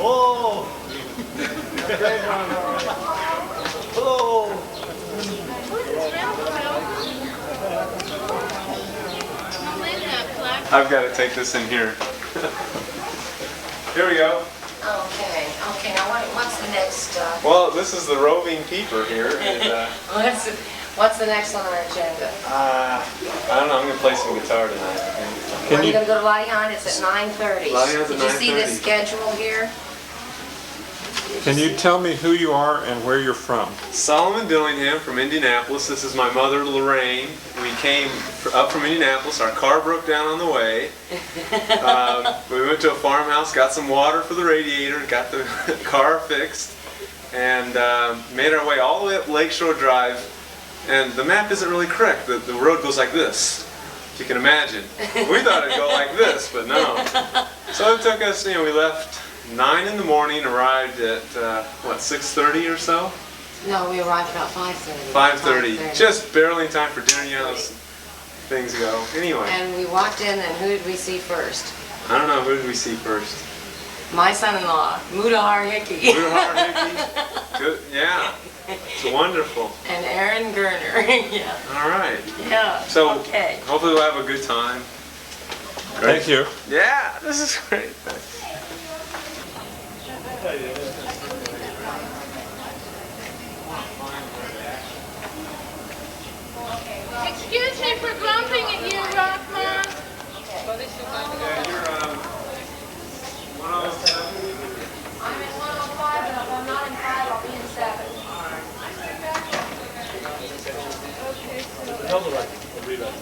Oh! Hello! I've got to take this in here. Here we go. Okay, now what's the next? Well, this is the roving peeper here. And, What's the next on our agenda? I don't know, I'm going to play some guitar tonight. Are you going to go to latihan? It's at 9:30. Latihan's at Did you see the 9:30. schedule here? Can you tell me who you are and where you're from? Solomon Dillingham from Indianapolis. This is my mother, Lorraine. We came up from Indianapolis. Our car broke down on the way. We went to a farmhouse, got some water for the radiator, got the car fixed, and made our way all the way up Lakeshore Drive. And the map isn't really correct. The road goes like this, if you can imagine. We thought it'd go like this, but no. So it took us, we left 9 in the morning, arrived at, 6:30 or so? No, we arrived about 5:30. 5:30. Just barely in time for dinner, those things go. Anyway. And we walked in, and who did we see first? I don't know, who did we see first? My son-in-law, Mudahar Hickey. Mudahar Hickey? Good, yeah. It's wonderful. And Aaron Gerner. Yeah. All right. Yeah. So, okay. hopefully we'll have a good time. Thank you. Yeah, this is great. Thanks. Excuse me for bumping at you, Rockman. You're 107. I'm in 105, and if I'm not in 5, I'll be in 7. No, the right. I'll read that.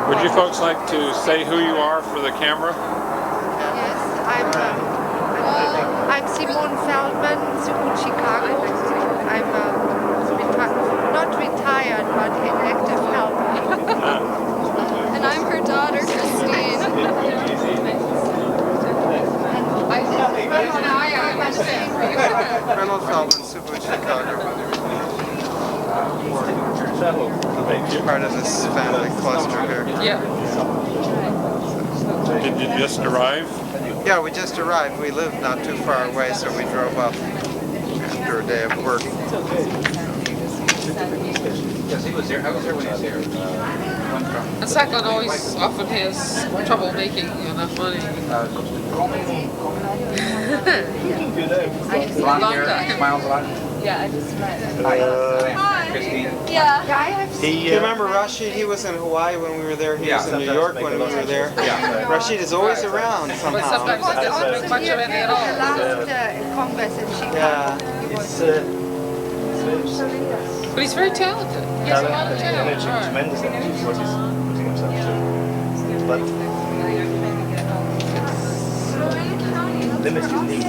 Would you folks like to say who you are for the camera? Yes, I'm Simone Feldman, Subud Chicago. I'm not retired, but an active helper. And I'm her daughter, Christine. Reynolds Feldman, Subud Chicago. Part of this family cluster here. Yeah. Did you just arrive? Yeah, we just arrived. We live not too far away, so we drove up after a day of work. Yes, he was there. I was there when he was here. And Sacklin always often has trouble making enough money. Blonde hair, smiles a lot. Yeah, I just met. Hi, Christine. Yeah. Do you remember Rashid? He was in Hawaii when we were there. He was in New York when we were there. Yeah. Rashid is always around But somehow. sometimes it doesn't make much of any at The all. last Congress in Chicago. Yeah. But he's very talented. He has a lot of talent. Tremendous energy is what he's putting himself through. But limited needs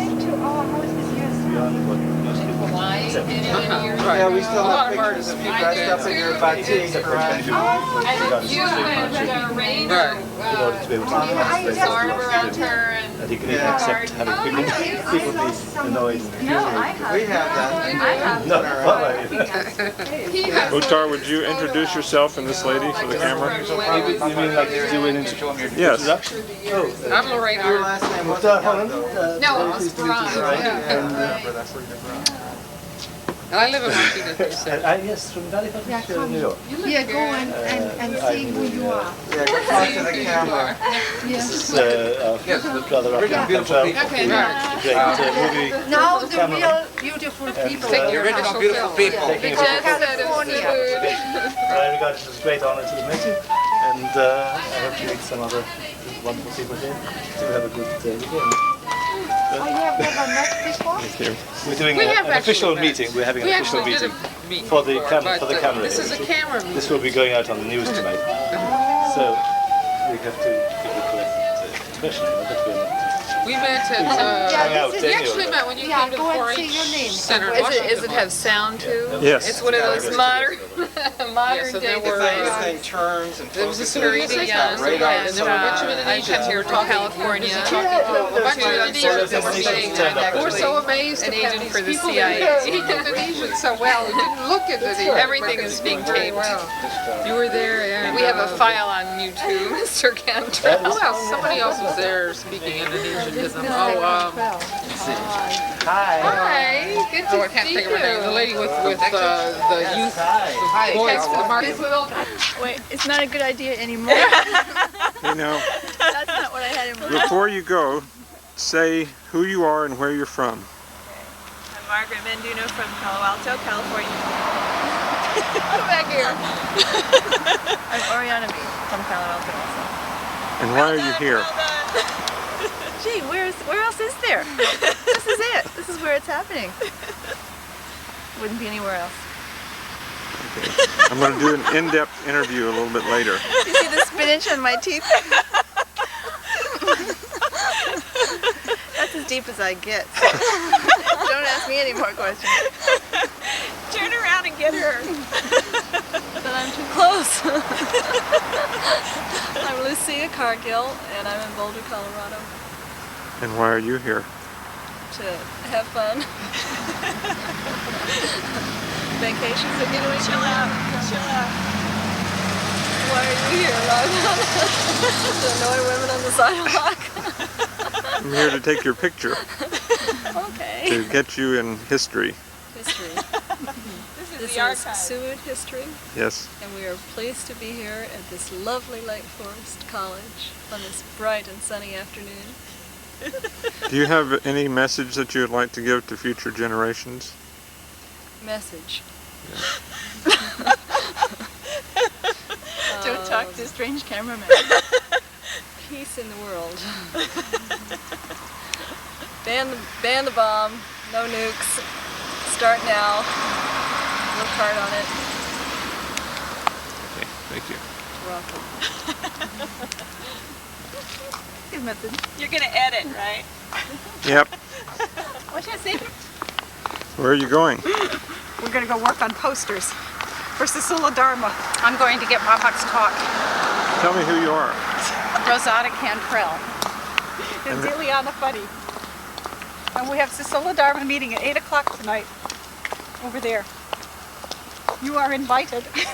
beyond what most people accept. Yeah, we still have pictures of you dressed up in your batik. Except for Right. many people regardless of state hardship, Right. in order to be able to have space that he could even accept having people be annoyed and infuriated. We have that. No, not like it. Uttar, would you introduce yourself and this lady for the camera? You mean like do an Yes. introduction? I'm Lorraine Your Arnold. last name was Holland? No, it's Veron. And I live in Martinez, you said. Yes, from Halifax to New York. Yeah, go and see who you are. Yeah, go talk to the camera. This is Yes, rather up and beautiful travel. people. Okay, Great movie. Now the real beautiful people. Take The original beautiful people. Taking a Jet photo. set of Subud. I regard it as a great honor to meet you, and I hope you meet some other wonderful people here to have a good weekend. Oh, you have never met before? Thank you. We're doing We have an official actually met. meeting. We're having an We official actually did meeting a meeting for the before, for the but camera. this is a camera meeting. This will be going out on the news tonight, so we have to give the correct expression. But we're not We met at, we actually met when you came to the 4-H Center in Washington. Does it have sound too? Yes. It's one of those modern So day there were, Everything turns and there was a focuses. security young, Right on and the there were a bunch of Indonesians who were talking California. talking to a bunch of Indonesians that were saying, we're so amazed An to have agent these for the people CIA. that speak Indonesian so well. It didn't look Indonesian. Everything is being taped. You were there, and We have a file on you too, Mr. Cantrell. Who else? Somebody else was there speaking Indonesian to them. Hi, good to I can't think of her name. The lady with the youth, the boys for the market. Wait, it's not a good idea anymore. You know, That's not what I had in mind. before you go, say who you are and where you're from. I'm Margaret Menduno from Palo Alto, California. Come back here. I'm Oriana B. from Palo Alto also. And why are you here? Gee, where else is there? This is it. This is where it's happening. Wouldn't be anywhere else. Okay. I'm going to do an in-depth interview a little bit later. You see the spinach on my teeth? That's as deep as I get. So don't ask me any more questions. Turn around and get her. But I'm too close. I'm Lucia Cargill, and I'm in Boulder, Colorado. And why are you here? To have fun. Vacations are getting chill out. Chill out. Why are you here, Logan? To annoy women on the sidewalk? I'm here to take your picture. Okay. To get you in history. History. This is Subud history, Yes. and we are pleased to be here at this lovely Lake Forest College on this bright and sunny afternoon. Do you have any message that you would like to give to future generations? Message. Don't talk to strange cameramen. Peace in the world. Ban the bomb. No nukes. Start now. Work hard on it. Okay, thank you. You're welcome. Good method. You're gonna edit, right? Yep. What's that say? Where are you going? We're gonna go work on posters for Sisula Dharma. I'm going to get Bapak's talk. Tell me who you are. Rosada Cantrell. And Diliana Fuddy. And we have Sisula Dharma meeting at 8 o'clock tonight. Over there. You are invited. Turn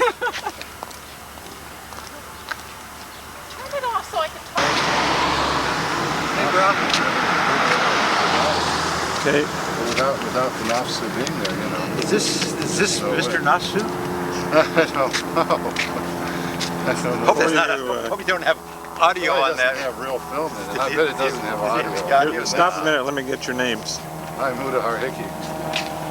it off so I can talk. Okay. Without the Nafsu being there, you know. Is this Mr. Nasu? I don't know. I don't know. Hope you don't have audio on that. It doesn't have real film in it. I bet it doesn't have audio. Stop a minute, let me get your names. I'm Uda Harhiki.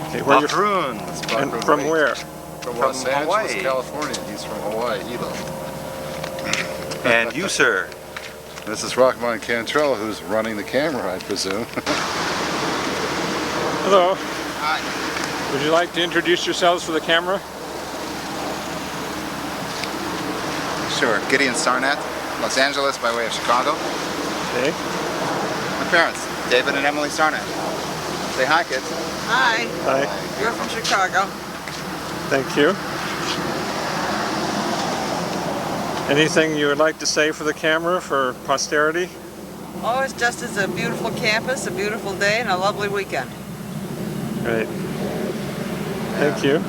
Okay, where you from? And from where? From Los Angeles, Hawaii. California. He's from Hawaii, Hilo. And you, sir? This is Rockman Cantrell, who's running the camera, I presume. Hello. Hi. Would you like to introduce yourselves for the camera? Sure. Gideon Sarnat, Los Angeles by way of Chicago. Okay. My parents, David and Emily Sarnat. Say hi, kids. Hi. Hi. You're from Chicago. Thank you. Anything you would like to say for the camera, for posterity? Oh, it's just as a beautiful campus, a beautiful day, and a lovely weekend. Great. Thank you.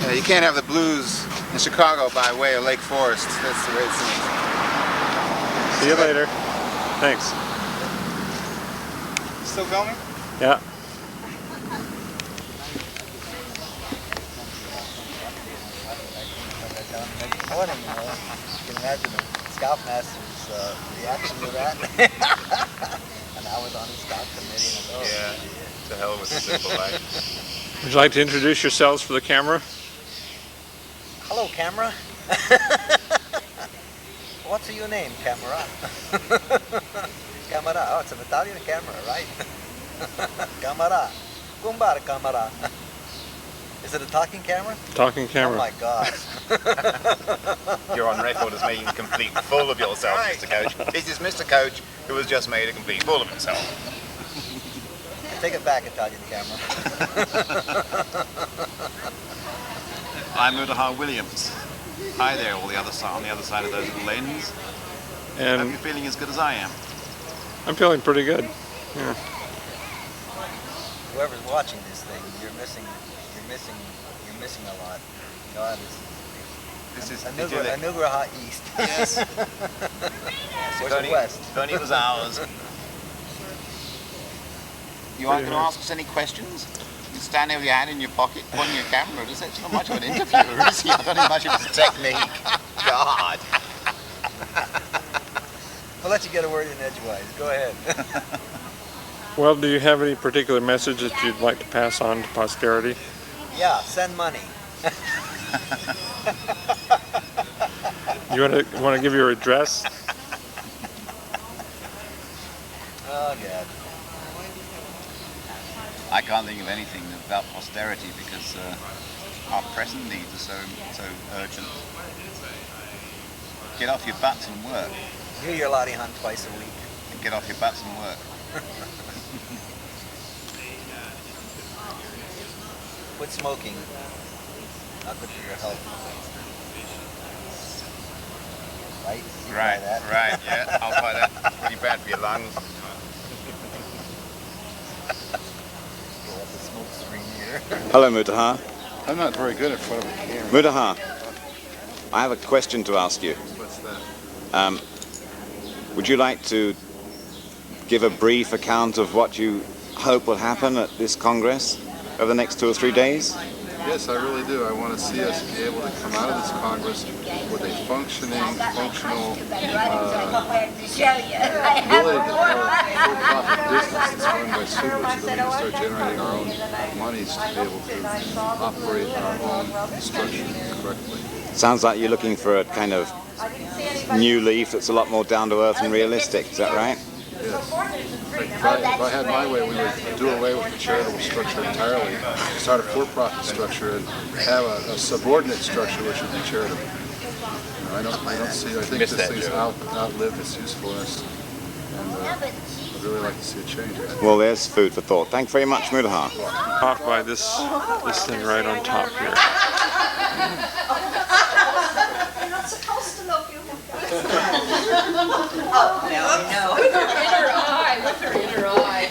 Yeah, you can't have the blues in Chicago by way of Lake Forest. That's the way it seems. See you later. Thanks. Still filming? Yeah. Morning, you can imagine the Scoutmaster's reaction to that. And I was on the Scout committee. And Yeah, to hell with the simple life. Would you like to introduce yourselves for the camera? Hello, camera. What's your name, camera? Camera. Oh, it's an Italian camera, right? Camera. Gumbara camera. Is it a talking camera? Talking camera. Oh my gosh. You're on record as making a complete fool of yourself, Mr. Coach. This is Mr. Coach, who has just made a complete fool of himself. Take it back, Italian camera. I'm Mudahar Williams. Hi there, on the other side of those little lanes. And I hope you're feeling as good as I am. I'm feeling pretty good. Yeah. Whoever's watching this thing, you're missing a lot. God, this is Anugraha East. Yes. Where's the West? If only it was ours. You aren't going to ask us any questions? You stand there with your hand in your pocket, pointing your camera. It's not much of an interviewer, is he? I don't think much of a technique. God. I'll let you get a word in edgewise. Go ahead. Well, do you have any particular message that you'd like to pass on to posterity? Yeah, send money. You want to give your address? Oh, God. I can't think of anything about posterity because our present needs are so urgent. Get off your butts and work. Do your latihan twice a week. And get off your butts and work. Quit smoking. Not good for your health. Right? You buy that? Right, yeah, I'll buy that. Pretty bad for your lungs. Go up the smoke screen here. Hello, Mudahar. I'm not very good in front of a camera. Mudahar, I have a question to ask you. What's that? Would you like to give a brief account of what you hope will happen at this Congress over the next 2 or 3 days? Yes, I really do. I want to see us be able to come out of this Congress with a functional, ability to have a for-profit business that's run by Subud so that we can start generating our own monies to be able to operate our own structure correctly. Sounds like you're looking for a kind of new leaf that's a lot more down to earth and realistic. Is that right? Yes. If I had my way, we would do away with the charitable structure entirely, start a for-profit structure, and have a subordinate structure which would be charitable. I think this thing's outlived its usefulness, and I'd really like to see a change. Well, there's food for thought. Thank you very much, Mudahar. Off by this thing right on top here. You're not supposed to know if you have Oh, now I know. With her inner eye.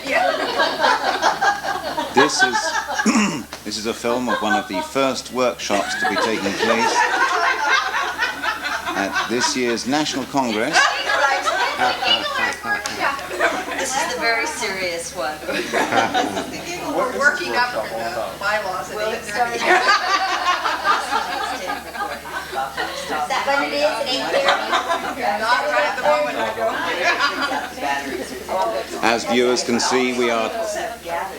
This is a film of one of the first workshops to be taking place at this year's National Congress. This is the very serious one. We're working up bylaws at 8:30. Is that what it is at 8:30? Not right at the moment. As viewers can see, we are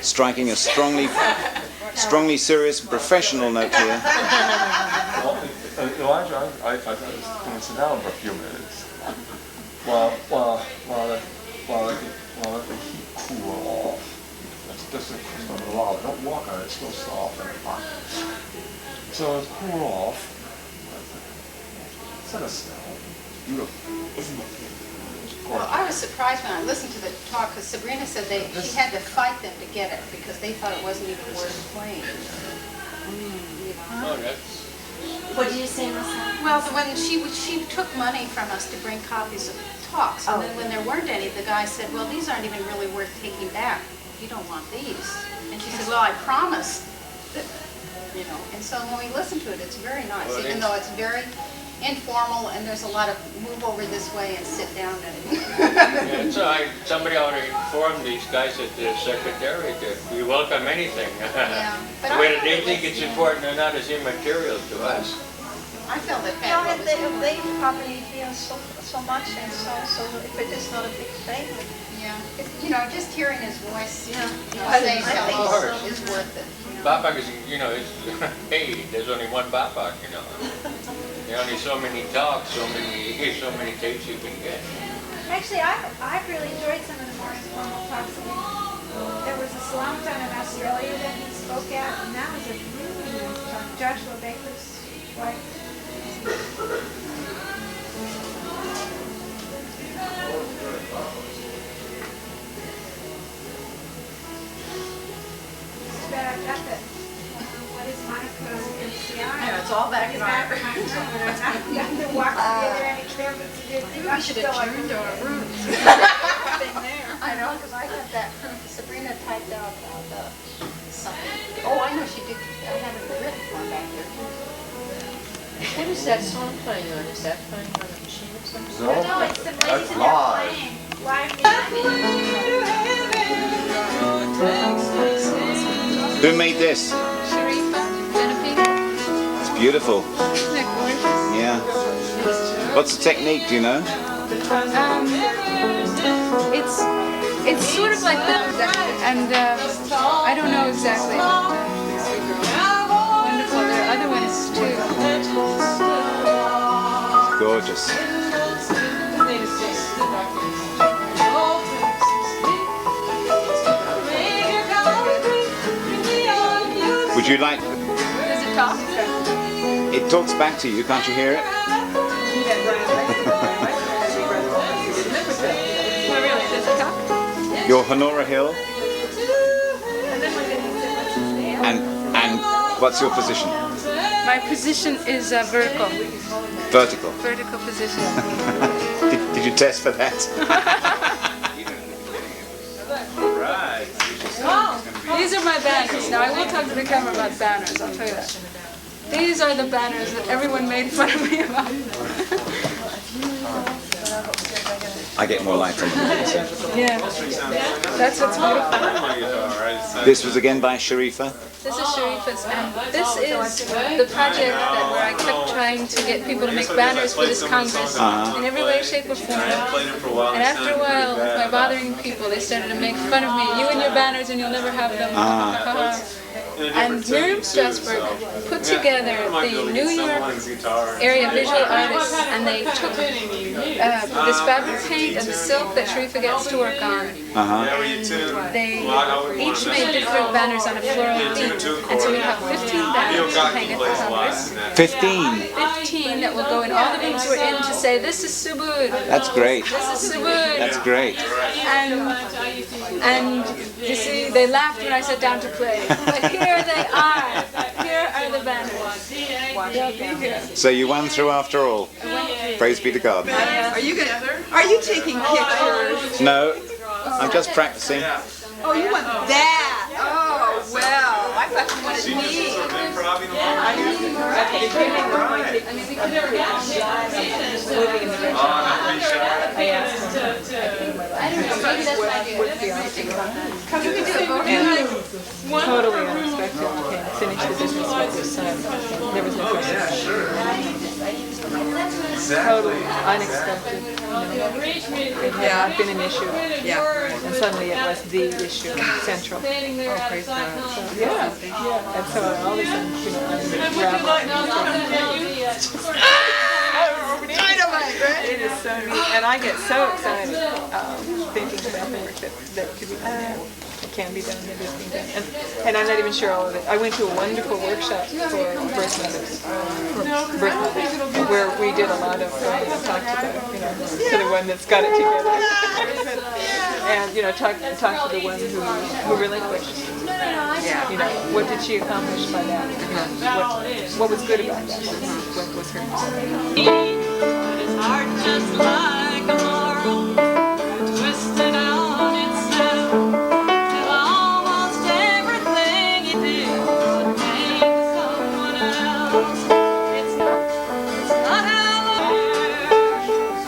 striking a strongly serious professional note here. Elijah, I thought I was going to sit down for a few minutes while the heat cool off. That's the custom of the law. Don't walk on it; it's still soft and hot. So it's cool off. Set a smell. Beautiful. Well, I was surprised when I listened to the talk because Sabrina said she had to fight them to get it because they thought it wasn't even worth playing. What did you say, Marcel? Well, when she took money from us to bring copies of talks, and then when there weren't any, the guy said, "Well, these aren't even really worth taking back. You don't want these." And she said, "Well, I promised that, you know." And so when we listen to it, it's very nice, even though it's very informal and there's a lot of move over this way and sit down and. Somebody already informed these guys at the secretariat that we welcome anything. Whether they think it's important or not is immaterial to us. I feel that they probably feel so much and so if it is not a big thing. Yeah. You know, just hearing his voice, saying hello is worth it. Bapak is, it's hey, there's only one Bapak, There are only so many talks, so many tapes you can get. Actually, I've really enjoyed some of the more informal talks. There was a salon town in Australia that he spoke at, and that was a really Joshua Baker's wife. But I've got the, what is Monaco MCI? Yeah, it's all back in our. I have to walk together and canvas again. Maybe we should adjourn to our rooms. I know, because I got that. Sabrina typed out something. Oh, I know she did. I have it written for back there. What is that song playing on? Is that playing on a machine or something? No, it's the That's ladies in live. there playing. Who made this? It's beautiful. Isn't it gorgeous? Yeah. What's the technique, do you know? It's sort of like that, and I don't know exactly. Wonderful. There are other ones too. Gorgeous. Would you like... Does it talk? It talks back to you, can't you hear it? Oh, really? Does it talk? You're Honora Hill. And what's your position? My position is vertical. Vertical. Vertical position. Did you test for that? These are my banners. Now I will talk to the camera about banners, I'll tell you that. These are the banners that everyone made fun of me about. I get more light on them. Yeah. That's what's beautiful. This was again by Sharifa. This is Sharifa's, and this is the project where I kept trying to get people to make banners for this Congress in every way, shape, or form. And after a while, by bothering people, they started to make fun of me. You and your banners, and you'll never have them. And Miriam Strasberg put together the New York area visual artists, and they took this fabric paint and the silk that Sharifa gets to work on. They each made different banners on a floral theme, and so we have 15 banners to hang at the Congress. 15? That will go in all the rooms we're in to say, this is Subud. That's great. This is Subud. That's great. And you see, they laughed when I sat down to play. But here they are. Here are the banners. They'll be here. So you won through after all. Praise be to God. Are you taking pictures? No, I'm just practicing. Oh, you want that? Oh, well, I thought you wanted me. Totally unexpected. Finished the business with his son. There was no question. Totally unexpected. It had not been an issue. Yeah. And suddenly it was the issue, central. Oh, praise God. So, yeah. And so all of a sudden, dynamite, right? It is so neat. And I get so excited thinking about the work that could be done there. It can be done, it is being done. And I'm not even sure all of it. I went to a wonderful workshop for birth mothers, where we did a lot of talk to the one that's got it together. And, talk to the one who relinquished. What did she accomplish by that? What was good about that? What was her? His heart just like a laurel, twisted on itself, till almost everything he did would came to someone else. It's not how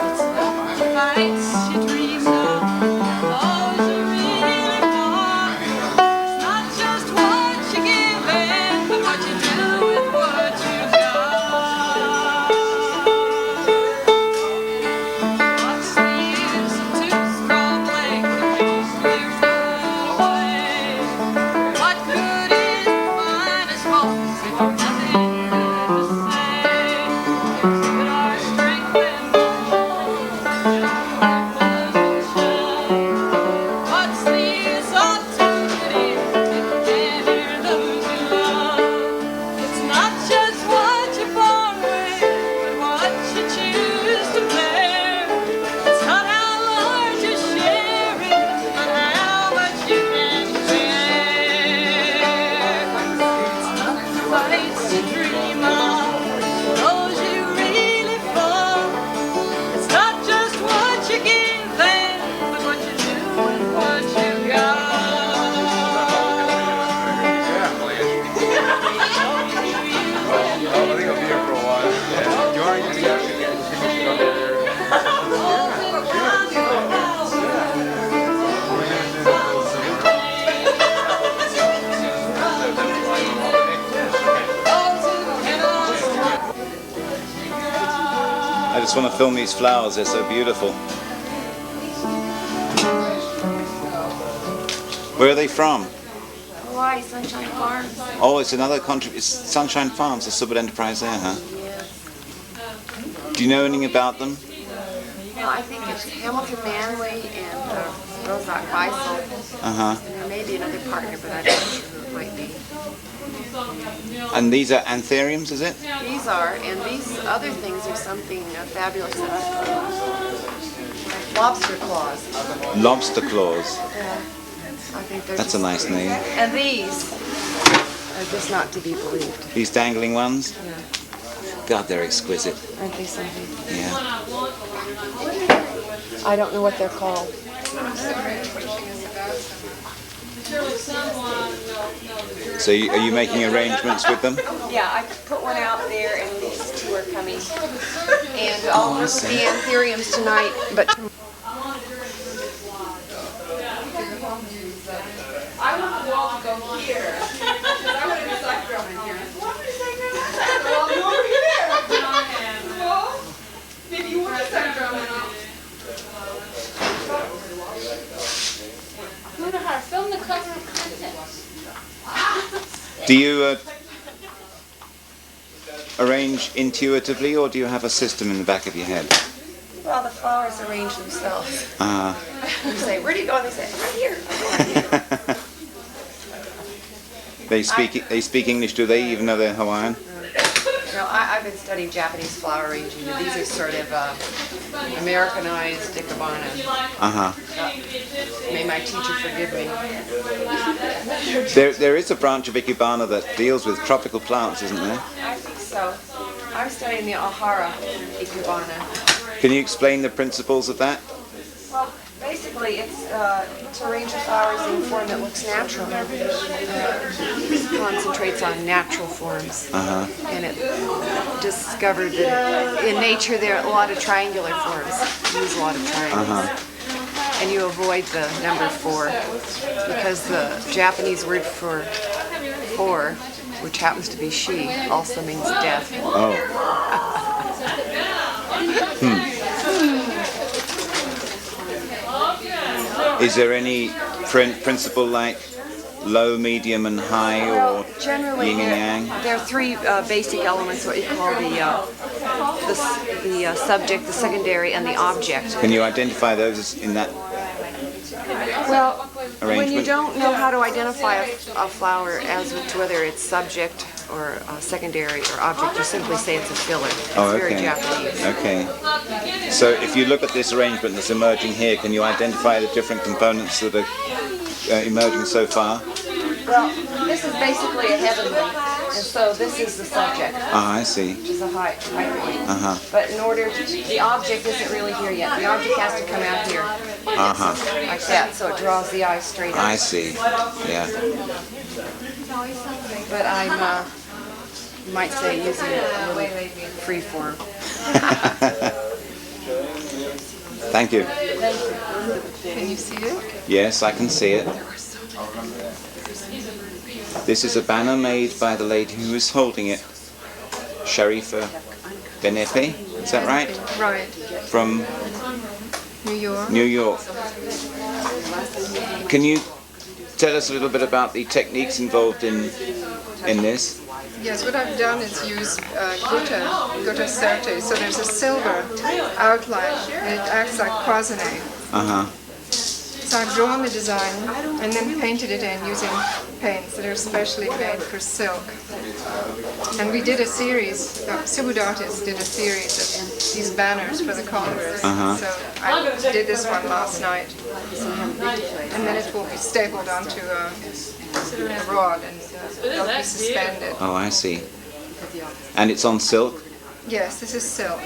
it's not the fights you dreamed of, those are really dark. It's not just what you give in, but what you do with what you got. What's the use of two strong legs? just want to film these flowers, they're so beautiful. Where are they from? Hawaii, Sunshine Farms. Oh, it's another country. It's Sunshine Farms, the Subud enterprise there, huh? Do you know anything about them? Well, I think it's Hamilton Manley and Rozak Beisel. Uh-huh. And there may be another partner, but I'm not sure who it might be. And these are anthuriums, is it? These are, and these other things are something fabulous that lobster claws. Lobster claws. Yeah. I think they're That's a nice name. And these are just not to be believed. These dangling ones? Yeah. God, they're exquisite. Aren't they something? Yeah. I don't know what they're called. So are you making arrangements with them? Yeah, I put one out there and these two are coming. And I'll work with the anthuriums tonight, but I want the wall to go here. Because I want a sack drum in here. What is that drum? Well, you over here. Well, maybe you want a sack drum in it. Munahar, film the cover of content. Do you arrange intuitively, or do you have a system in the back of your head? well, the flowers arrange themselves. You say, where do you go? And they say, right here. They speak English, do they, even though they're Hawaiian? No, I've been studying Japanese flower arranging. These are sort of Americanized ikebana. May my teacher forgive me. There is a branch of ikebana that deals with tropical plants, isn't there? I think so. I'm studying the Ahara ikebana. Can you explain the principles of that? Well, basically, it's to arrange the flowers in a form that looks natural. It concentrates on natural forms. And it discovered that in nature there are a lot of triangular forms. You use a lot of triangles. And you avoid the number 4 because the Japanese word for 4, which happens to be she, also means death. Oh. Is there any principle like low, medium, and high, or generally yin and yang? There are 3 basic elements, what you call the subject, the secondary, and the object. Can you identify those in that Well, arrangement? when you don't know how to identify a flower as to whether it's subject or secondary or object, you simply say it's a filler. It's very Japanese. Okay. So if you look at this arrangement that's emerging here, can you identify the different components that are emerging so far? Well, this is basically a heavenly, and so this is the subject. I see. Which is a high point. But in order, the object isn't really here yet. The object has to come out here. Like that, so it draws the eye straight up. I see. Yeah. But I'm, you might say, using it a little free form. Thank you. Can you see it? Yes, I can see it. This is a banner made by the lady who is holding it, Sharifa Benepe, is that right? Right. From New York. New York. Can you tell us a little bit about the techniques involved in this? Yes, what I've done is use gutta certe. So there's a silver outline and it acts like cloisonne. So I've drawn the design and then painted it in using paints that are specially made for silk. And we did a series, Subud artists did a series of these banners for the Congress. So I did this one last night. And then it will be stapled onto a rod and it'll be suspended. Oh, I see. And it's on silk? Yes, this is silk.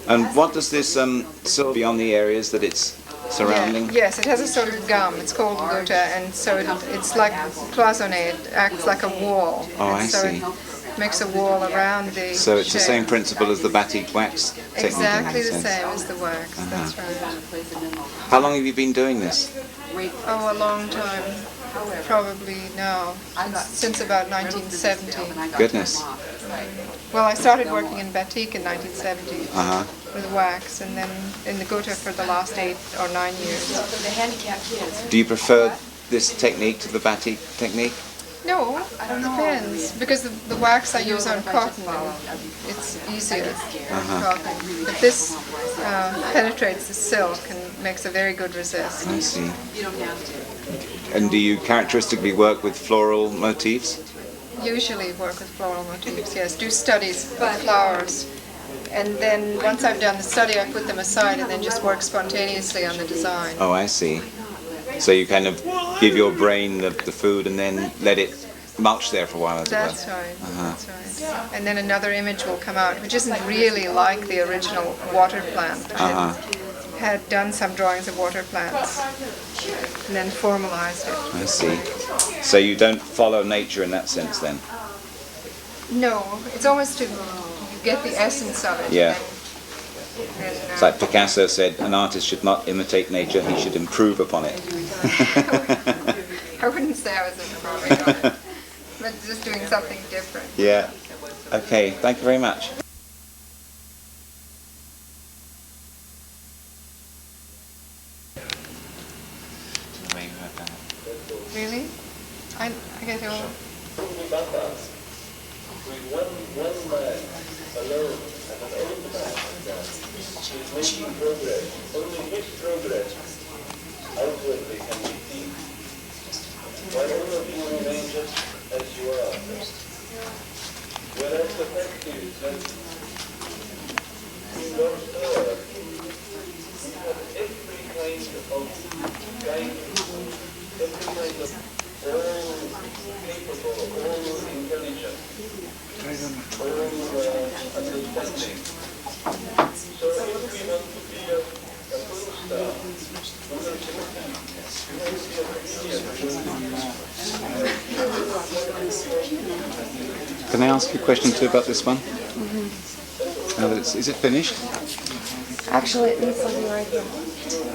And what does this silk be on the areas that it's surrounding? Yeah, yes, it has a sort of gum. It's called gutta, and so it's like cloisonne. It acts like a wall. Oh, I see. It makes a wall around the So it's the shape. same principle as the batik wax technique? Exactly in the that same sense. as the wax. That's right. How long have you been doing this? Oh, a long time. Probably now, since about 1970. Goodness. Well, I started working in batik in 1970 Uh-huh. with wax, and then in the Gotha for the last 8 or 9 years. The handicapped kids. Do you prefer this technique to the batik technique? No, it depends. Because the wax I use on cotton, it's easier on cotton. But this penetrates the silk and makes a very good resist. I see. You don't have to. And do you characteristically work with floral motifs? Usually work with floral motifs, yes. Do studies with flowers. And then once I've done the study, I put them aside and then just work spontaneously on the design. Oh, I see. So you kind of give your brain the food and then let it mulch there for a while, as it were. That's right. That's right. And then another image will come out, which isn't really like the original water plant. I had done some drawings of water plants and then formalized it. I see. So you don't follow nature in that sense, then? No, it's almost to get the essence of it. Yeah. And, It's like Picasso said, an artist should not imitate nature, he should improve upon it. I wouldn't say I was improving on it, but just doing something different. Yeah. Okay, thank you very much. Really? I get all... making progress. Only his progress outwardly can be seen. While all of you remain just as you are. Whereas the fact is that in God's power, we have every kind of guidance, every kind of all capable, all intelligent, all understanding. So if we want to be a full star, we will be a Can I ask you a question too about this one? Is it finished? Actually, it needs something right here.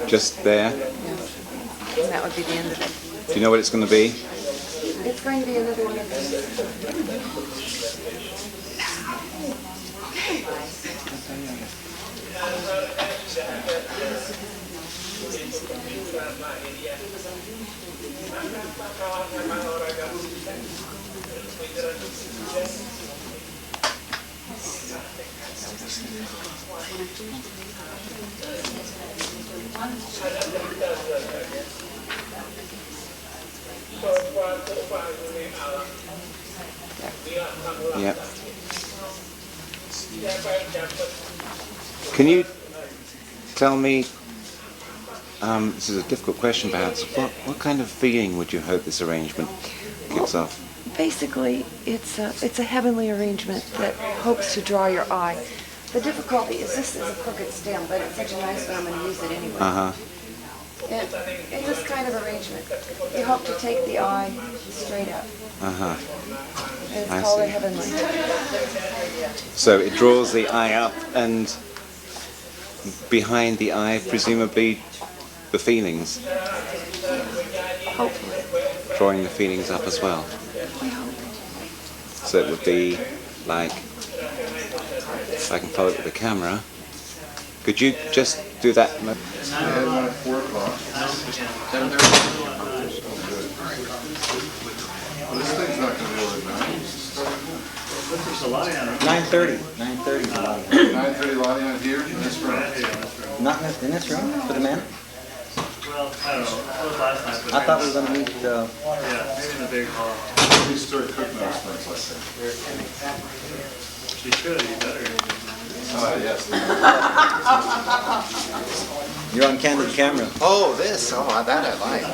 Just there? Yeah. And that would be the end of it. Do you know what it's going to be? It's going to be another one of these. Yep. Can you tell me, this is a difficult question perhaps, what kind of feeling would you hope this arrangement gives off? Basically, it's a heavenly arrangement that hopes to draw your eye. The difficulty is this is a crooked stem, but it's such a nice one, I'm going to use it anyway. And in this kind of arrangement, you hope to take the eye straight up. And it's called a heavenly. So it draws the eye up, and behind the eye, presumably, the feelings. Hopefully. Drawing the feelings up as well. We hope. So it would be like, if I can follow it with the camera, could you just do that? I had one at 4 o'clock. 7:30. Well, this thing's not going to be over at 9:30. 9:30. 9:30 latihan here in this room. Not in this room for the men? Well, I don't know. That was last night. I thought we were going to meet. Yeah, maybe in the big hall. We start cooking those things like that. She should. You better. Yes. You're on candid camera. Oh, this. Oh, that I like.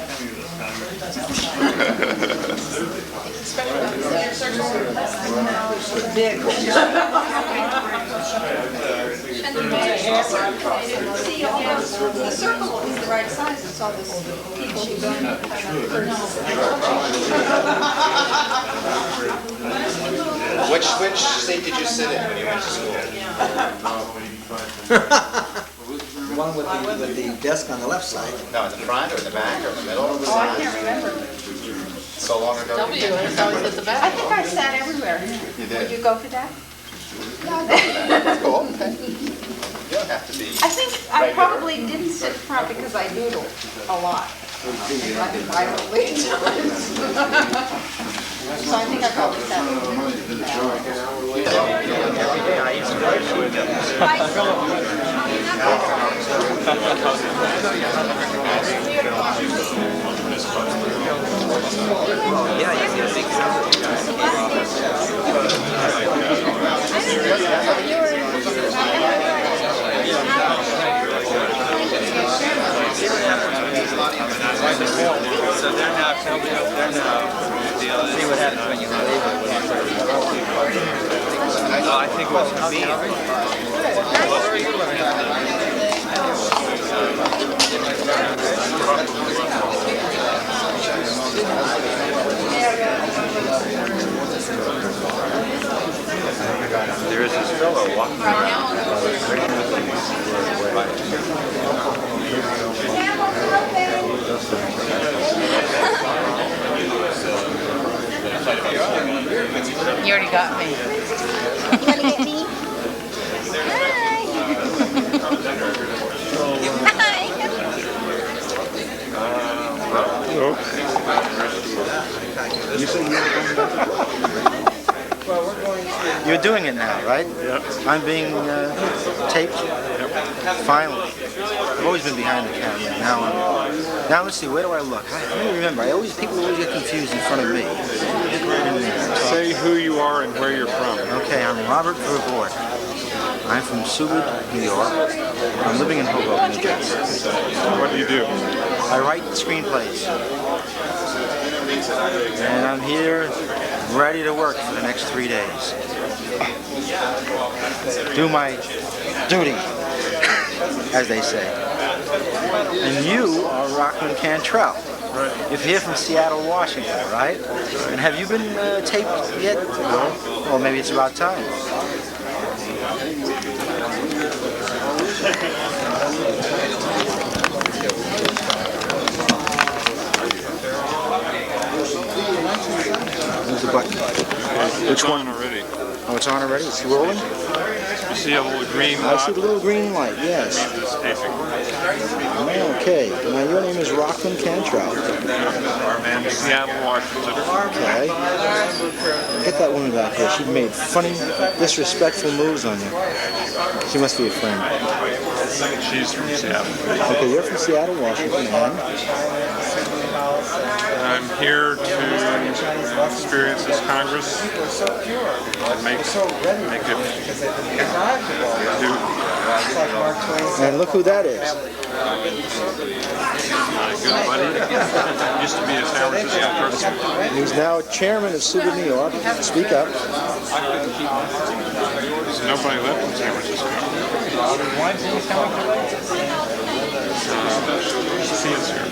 The circle is the right size, it's all this people who don't Which seat did you sit in when you went to school? One with the desk on the left side. No, in the front or in the back or in the middle? Oh, I can't remember. So long ago. W, and it's always at the back. I think I sat everywhere. You did. Would you go for that? That's cool. Okay. You don't have to be. I think I probably didn't sit front because I doodled a lot. Violently at times. So I think I probably sat So they're now coming up there now. See what happens when you leave it. Oh, I think it was for me. There is this fellow walking around. You already got me. You want to get me? You're doing it now, right? Yep. I'm being taped. Yep. Finally. I've always been behind the camera. Now let's see. Where do I look? I don't remember. People always get confused in front of me. Say who you are and where you're from. Okay, I'm Robert Vervoort. I'm from Subud, New York. I'm living in Hoboken, New Jersey. What do you do? I write screenplays. And I'm here ready to work for the next 3 days. Do my duty, as they say. And you are Rockland Cantrell. Right. You're here from Seattle, Washington, right? And have you been taped yet? No. Well, maybe it's about time. There's the button. Which one already? Oh, it's on already? It's rolling? You see a little green I dot? see the little green light, yes. Okay, now your name is Rockland Cantrell. From Seattle, Washington. Okay. Get that woman back here. She made funny, disrespectful moves on you. She must be a friend. She's from Seattle. Okay, you're from Seattle, Washington, and? I'm here to experience this Congress and make it do. And look who that is. My good buddy. Used to be a San Francisco person. He's now chairman of Subud, New York. Speak up. There's nobody left in San Francisco. See us here.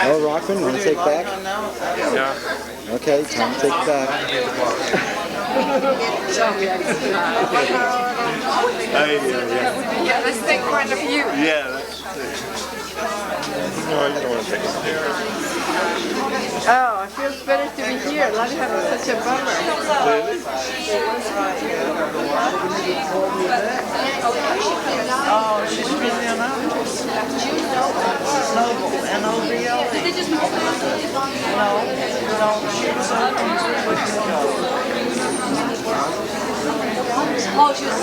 Oh, Rockland, want to take back? Yeah. Okay, time to take it back. Yeah, let's take quite a few. Yeah. No, you don't want to take it. Oh, it feels better to be here. Latihan was such a bummer. Really? Oh, she's really Noble, N-O-B-L. No, she was Oh, she was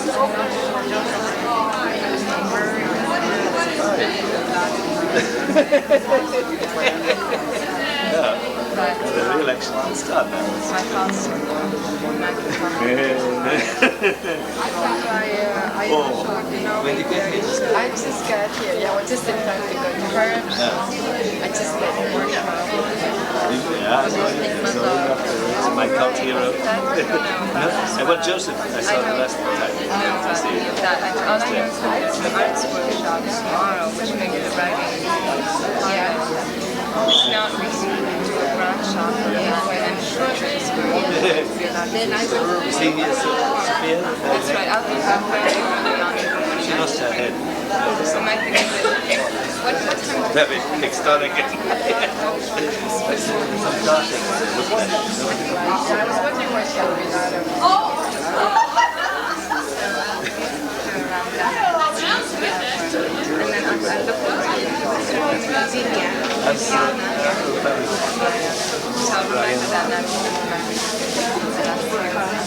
Yeah. The re-election will start now. my costume. When you get here? I just got here. Yeah, well, just in time to go to her. I just got to work Yeah, so my cult hero. And what Joseph, I saw the last time. To see. I was going to the arts workshop tomorrow, which may be the writing. Yeah. It's not recently to a workshop, and I'm sure it's good. Then I will. Is he here, Sophia? That's right. I'll be back on She lost her head. So my thing is that what time? That bit kickstarting it. I was wondering what shall be that. And then I looked at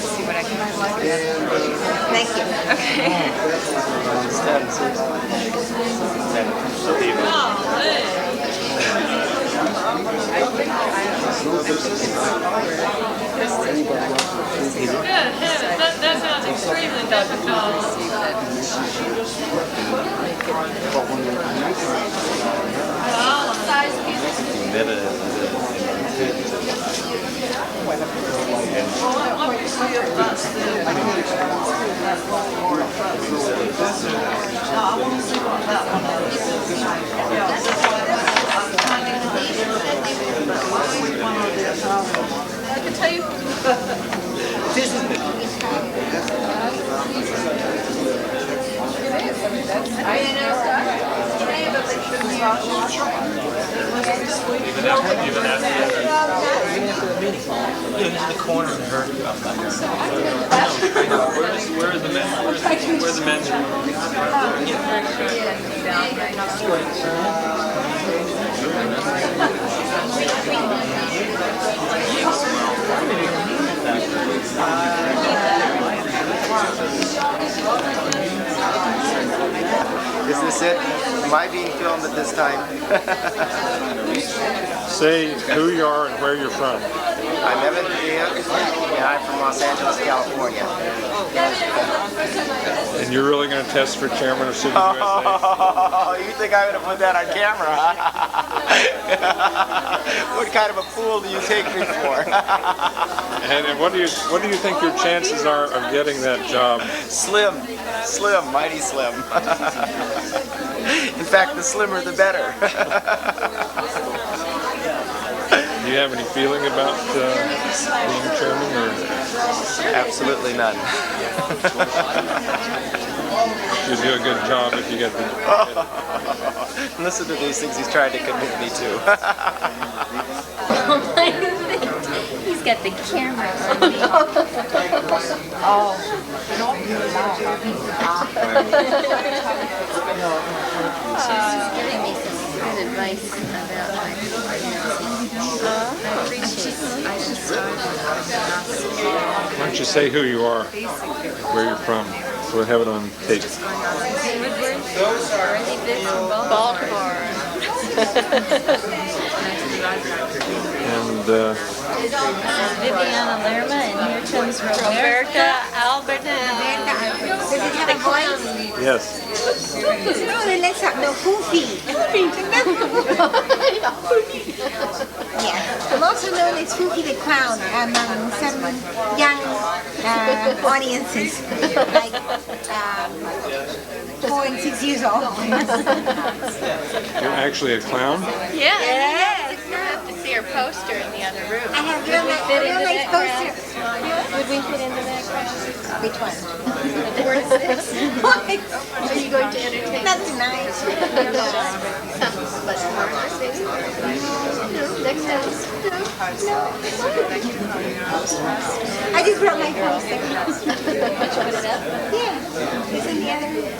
see what I can find. Thank you. Okay. That sounds extremely difficult. I can tell you. The corner of her. Where are the men? Where's the men's room? Is this it? Am I being filmed at this time? Say who you are and where you're from. I'm Evan Diaz, and I'm from Los Angeles, California. And you're really going to test for chairman of Subud USA? Oh, you think I'm going to put that on camera, huh? What kind of a fool do you take me for? And what do you think your chances are of getting that job? Slim, mighty slim. In fact, the slimmer the better. Do you have any feeling about being chairman? Or? Absolutely none. You do a good job if you get the... Listen to these things he's trying to convince me to. He's got the camera. She's giving me some good advice about my I appreciate it. I just started. Why don't you say who you are, where you're from, so we'll have it on tape. Baltimore. And Viviana Lerma, and here comes Roberta Alberta. Does it have a voice? yes. No, the legs are no Goofy. Yeah, I'm also known as Goofy the Clown among some young audiences, like 4 and 6 years old. You're actually a clown? Yeah. Yes. You have to see her poster in the other room. I have Would we fit into nice that poster. crowd? Would we fit into that crowd? Which one? 4 to 6. Are you going to entertain? Not tonight. But 4 to 6? No, next time. No. I just brought my poster. Did you put it up? Yeah, it's in the other room.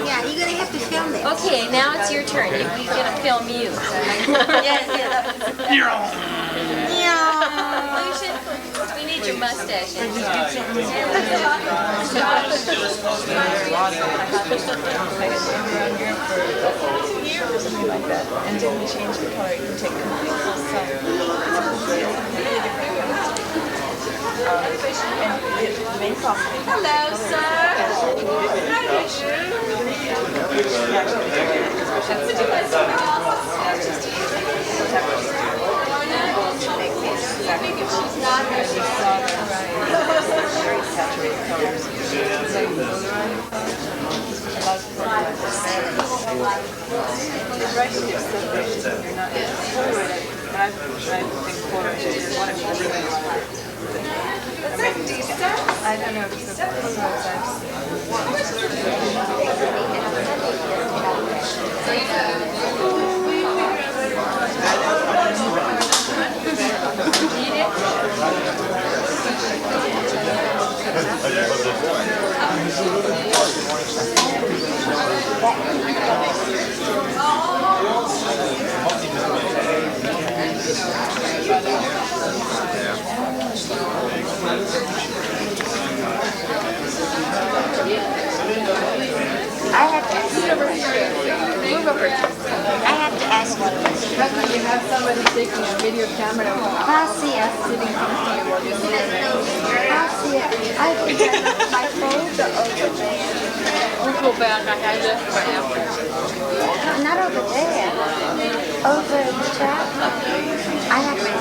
Yeah, you're gonna have to film it. Okay, now it's your turn. We're gonna film you. Yes, Yeah. Well, you should. We need your mustache. Or something like that. And then we change the color. You can take complete full sun. And the main costume. Hello, sir. Very saturated colors. But I think photos is one of the I don't know, because the photos I've I have to ask. Move over. I have to ask one question. How can you have somebody taking a video camera I'll see it. sitting comfortably while you're sitting? I'll see it. I think I left my phone over there. We'll go back. I left my after. Not over there. Over the trap. I have my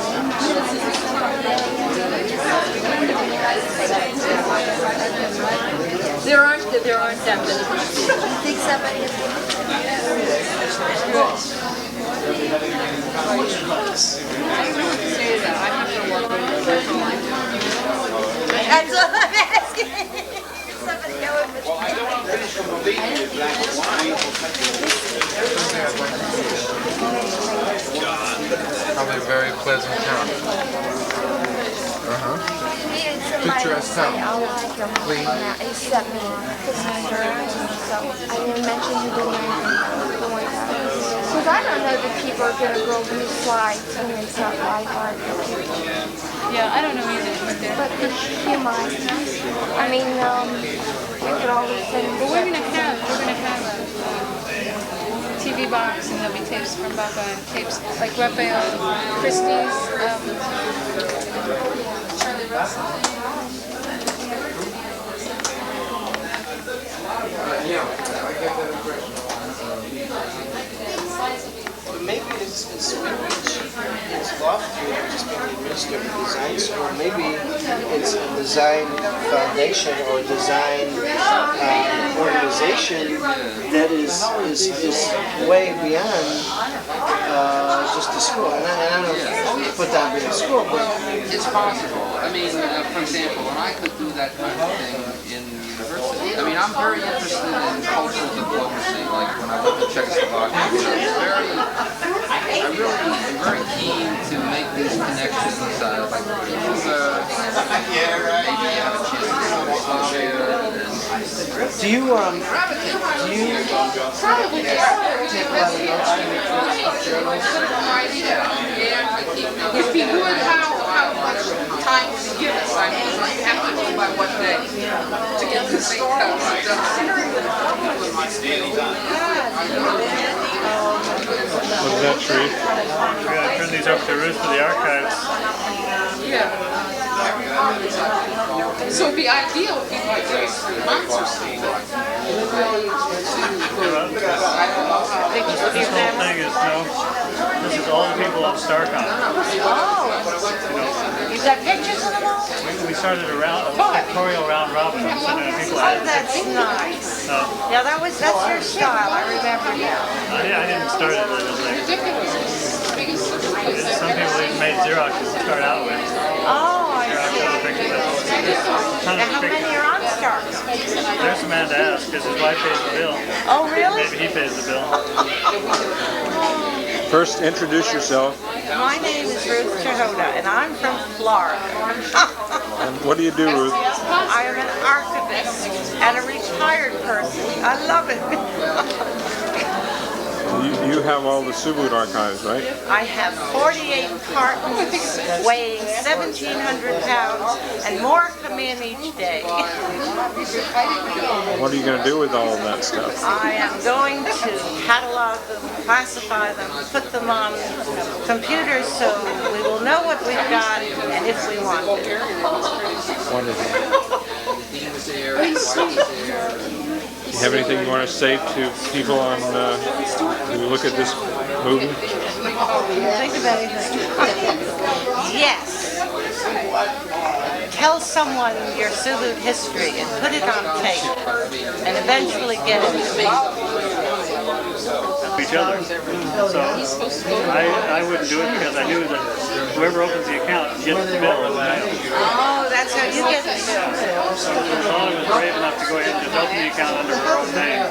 There aren't that many. You think somebody is That's all I'm asking. Is somebody going with Probably a very pleasant town. Picturesque town. Clean. Except me, because he's around, so I didn't mention he didn't going out. Because I don't know that people are going to go these slides and it's not life art for people. Yeah, I don't know either. But you might. I mean, you could always send. But we're gonna have a TV box, and there'll be tapes from Bapak and tapes like Raphael Christie's, Charlie Russell. Maybe it's loftier than just being an administrative design school. Maybe it's a design foundation or design organization that is way beyond just a school. And I don't put down being a school, but it's possible. I mean, for example, when I could do that kind of thing in university, I mean, I'm very interested in cultural diplomacy. Like when I went to Czechoslovakia, I'm very keen to make these connections. Like maybe have a chance to go to Yugoslavia. do you take a lot of notes? If you would, how much time would you give us? I mean, you have to go by what day to get the same kind of What is that, Sharif? We gotta turn these up to Ruth for the archives. Yeah. So it'd be ideal if you could do sponsor something. This whole thing is, this is all the people on StarCon. You got pictures of them all? We started a pictorial round robin. Oh, that's nice. Yeah, that's your style. I remember now. I didn't start it. Some people even made Xeroxes to start out with. Oh, I see. Now, how many are on Star? There's a man to ask because his wife pays the bill. Oh, really? Maybe he pays the bill. First, introduce yourself. My name is Ruth Chahota, and I'm from Florida. And what do you do, Ruth? I am an archivist and a retired person. I love it. You have all the Subud archives, right? I have 48 cartons weighing 1,700 pounds, and more come in each day. What are you going to do with all of that stuff? I am going to catalog them, classify them, put them on computers so we will know what we've got and if we want it. Wonderful. Do you have anything you want to say to people on who look at this movie? Think of anything. Yes. Tell someone your Subud history and put it on tape and eventually get it to me. each other. So I wouldn't do it because I knew that whoever opens the account gets the bill in the mail. Oh, that's how you get the bill. So Paula was brave enough to go ahead and just open the account under her own name,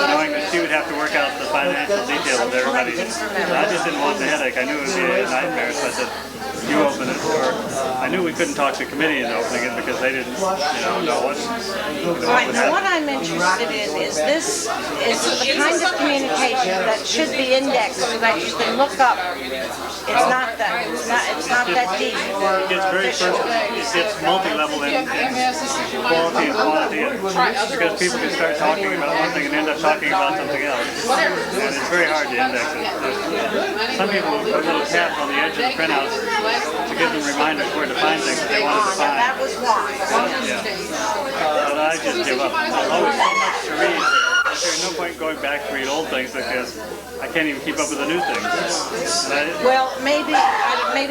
knowing that she would have to work out the financial details with everybody. I just didn't want the headache. I knew it would be a nightmare, so I said, you open it. Or I knew we couldn't talk the committee into opening it because they didn't, know what. Right, now what I'm interested in is this is the kind of communication that should be indexed so that you can look up. It's not that deep. It gets very personal. It gets multi-level in quality and quantity. Because people can start talking about one thing and end up talking about something else. And it's very hard to index it. Some people put little tabs on the edge of the printouts to give them reminders where to find things that they wanted to find. That was why. But I just give up. There's always so much to read. There's no point going back to read old things because I can't even keep up with the new things. Well, maybe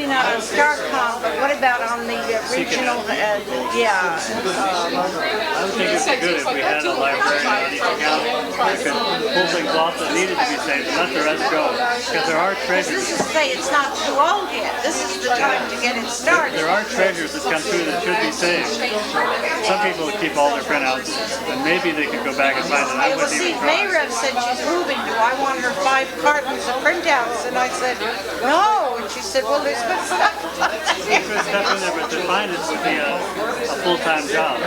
not on StarCom, but what about on the regional? I would think it'd be good if we had a librarian on each account that could pull things off that needed to be saved and let the rest go. Because there are treasures. This is to say it's not too old yet. This is the time to get it started. There are treasures that come through that should be saved. Some people keep all their printouts, and maybe they could go back and find it. I wouldn't even try. Mayrev said she's moving. Do I want her 5 cartons of printouts? And I said, no. And she said, well, there's good stuff. There's good stuff in there, but to find it would be a full-time job.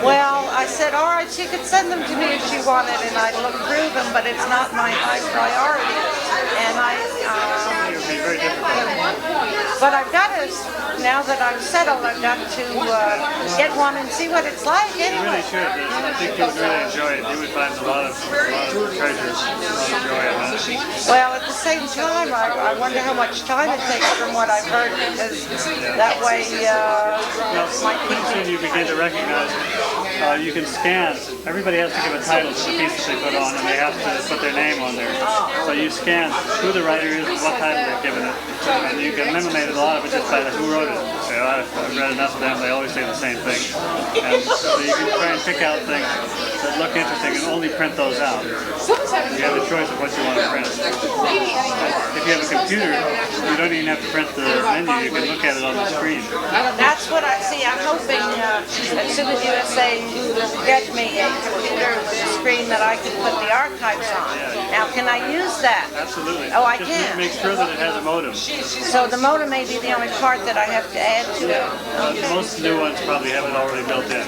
Well, I said, all right, she could send them to me if she wanted, and I'd look through them, but it's not my high priority. And it would be very difficult. But I've got to, now that I'm settled, I've got to get one and see what it's like anyway. You really should. I think you would really enjoy it. You would find a lot of treasures, a lot of joy in that. Well, at the same time, I wonder how much time it takes from what I've heard, because that way pretty soon you begin to recognize you can scan. Everybody has to give a title to the piece that they put on, and they have to put their name on there. So you scan who the writer is and what title they've given it. And you can eliminate a lot of it just by who wrote it. So I've read enough of them, they always say the same thing. And so you can try and pick out things that look interesting and only print those out. You have a choice of what you want to print. If you have a computer, you don't even have to print the menu, you can look at it on the screen. That's what I see. I'm hoping that Subud USA will get me a computer with a screen that I can put the archives on. Now, can I use that? Absolutely. Oh, I just can. Make sure that it has a modem. So the modem may be the only part that I have to add to it. Okay. Most new ones probably have it already built in.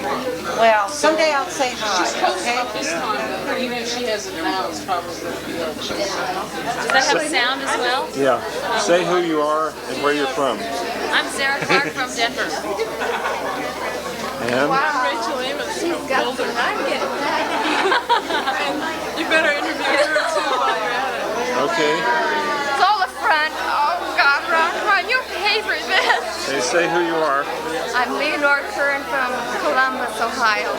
Well, someday I'll say hi, okay? Even if she has it now, it's probably Does that have sound as well? Yeah. Say who you are and where you're from. I'm Sarah Clark from Denver. And? Wow. Rachel Amos from Boulder. I'm getting You better interview her too while you're at it. Okay. It's all a front. Oh, God, Ron, your favorite best. Hey, say who you are. I'm Leonore Curran from Columbus, Ohio.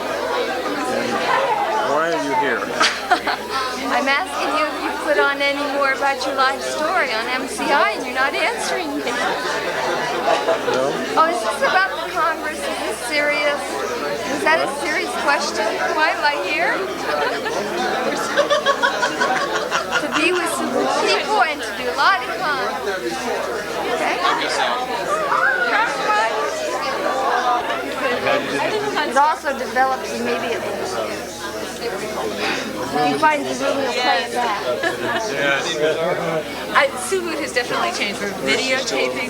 And why are you here? I'm asking you if you put on any more about your life story on MCI and you're not answering me. No? Oh, is this about the Congress? Is this serious? Is that a serious question? Why am I here? To be with some good people and to do loticon. Okay? It also develops immediately. You find the room, you'll play that. Subud has definitely changed. We're videotaping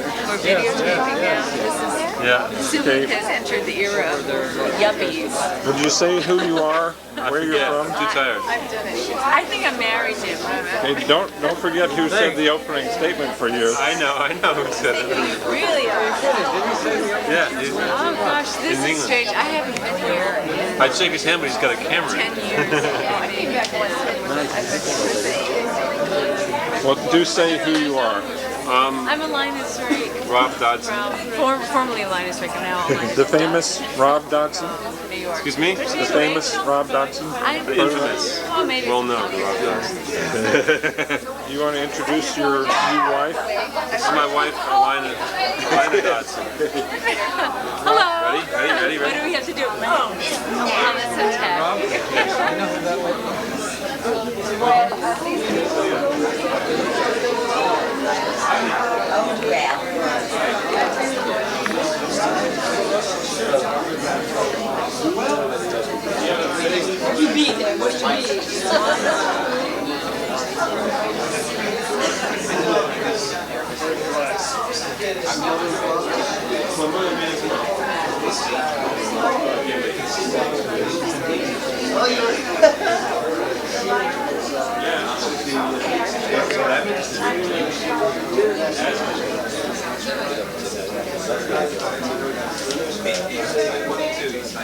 now. Subud has entered the era of the yuppies. Would you say who you are, where you're from? I'm too tired. I've done it. I think I'm married to him. Hey, don't forget who said the opening statement for you. I know who said it. You really are. Yeah. Oh gosh, this is strange. I haven't been here I'd shake his hand, but he's got a camera. 10 years. I came back once. Well, do say who you are. I'm a Linus Drake. Rob Dodson. Formerly a Linus Drake, and now The famous Rob Dodson? New York. Excuse me? The famous Rob Dodson? The infamous. Oh, maybe. Well known Rob Dodson. You want to introduce your new wife? This is my wife, Lina Dodson. Hello. Ready? What do we have to do? Oh, that's a tag.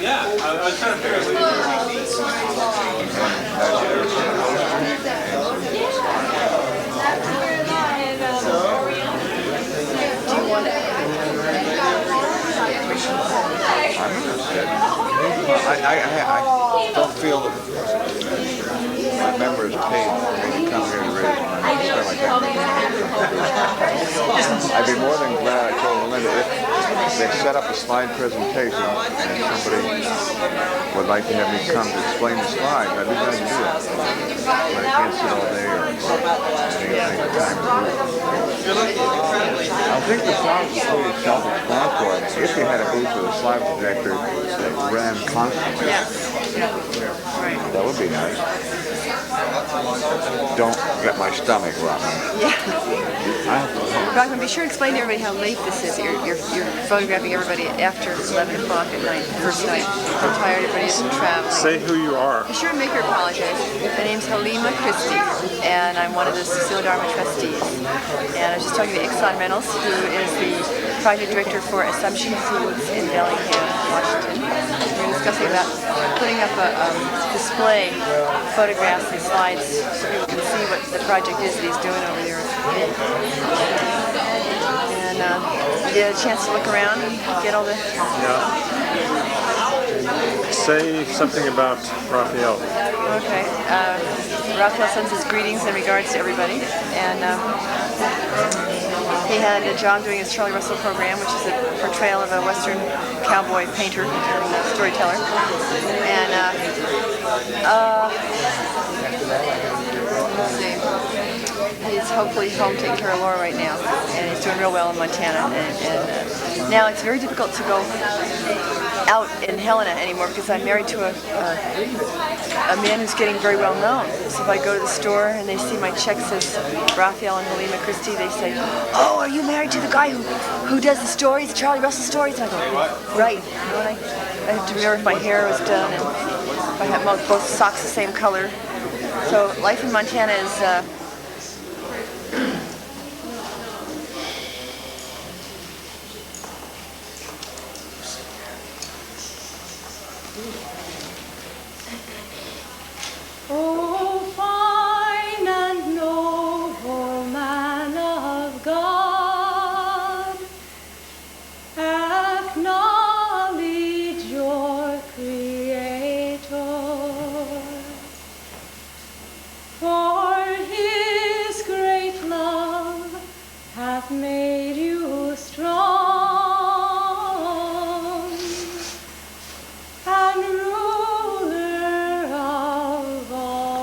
Yeah, I was trying to figure out what I don't feel that my members paid for me to come here to raise money. I'd be more than glad, I told Melinda, if they set up a slide presentation and somebody would like to have me come to explain the slides, I'd be glad to do that. But I can't sit all day or anything time to do it. I think the slides are pretty self-explanatory. If you had a booth with a slide projector that ran constantly, that would be nice. Don't get my stomach rumbling. Rockman, be sure to explain to everybody how late this is. You're photographing everybody after 11 o'clock at night, first night. How tired everybody is from traveling. Say who you are. Be sure to make her apologize. My name's Halima Christie, and I'm one of the Cecilia Dharma trustees. And I was just talking to Ixon Reynolds, who is the project director for Assumption Foods in Bellingham, Washington. We were discussing about putting up a display, photographs and slides, so people can see what the project is that he's doing over there. And you get a chance to look around and get all the... Say something about Raphael. Okay. Raphael sends his greetings and regards to everybody. And he had a job doing his Charlie Russell program, which is a portrayal of a Western cowboy painter and storyteller. And let's see. He's hopefully home taking care of Laura right now, and he's doing real well in Montana. And now it's very difficult to go out in Helena anymore because I'm married to a man who's getting very well known. So if I go to the store and they see my check says Raphael and Halima Christie, they say, "Oh, are you married to the guy who does the stories, Charlie Russell stories?" And I go, "Right." You know, and I have to remember if my hair was done and if I have both socks the same color. So life in Montana is Oh, fine and noble man of God, acknowledge your Creator, for His great love hath made you strong and ruler of all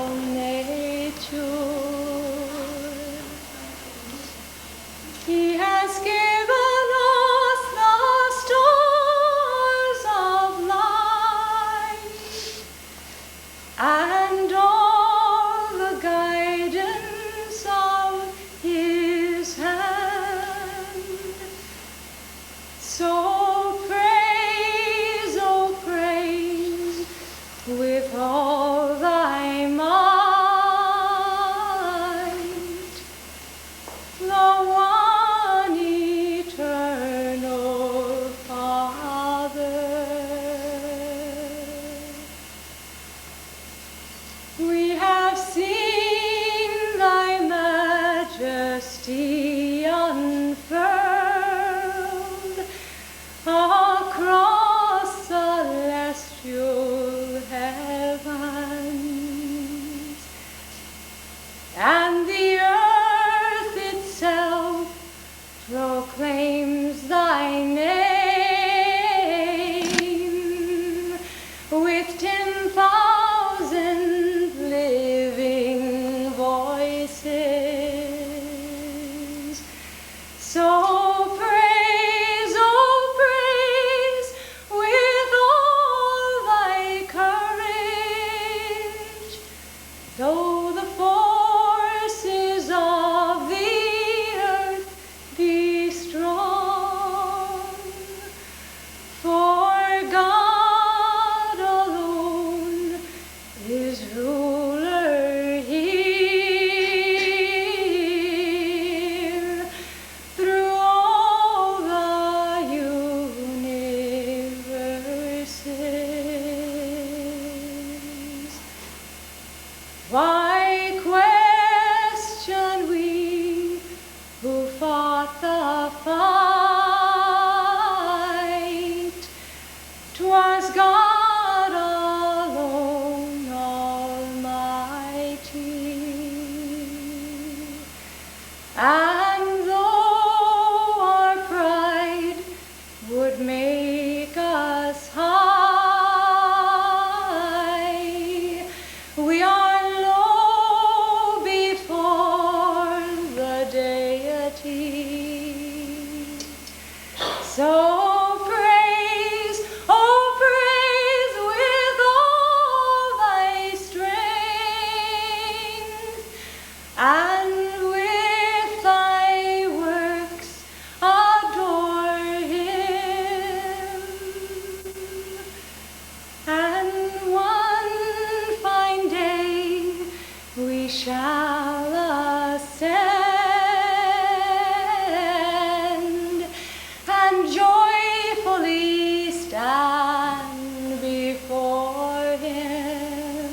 And though our pride would make us high, we are low before the deity. So praise, oh praise with all thy strength, and with thy works adore him. And one fine day we shall ascend and joyfully stand before him.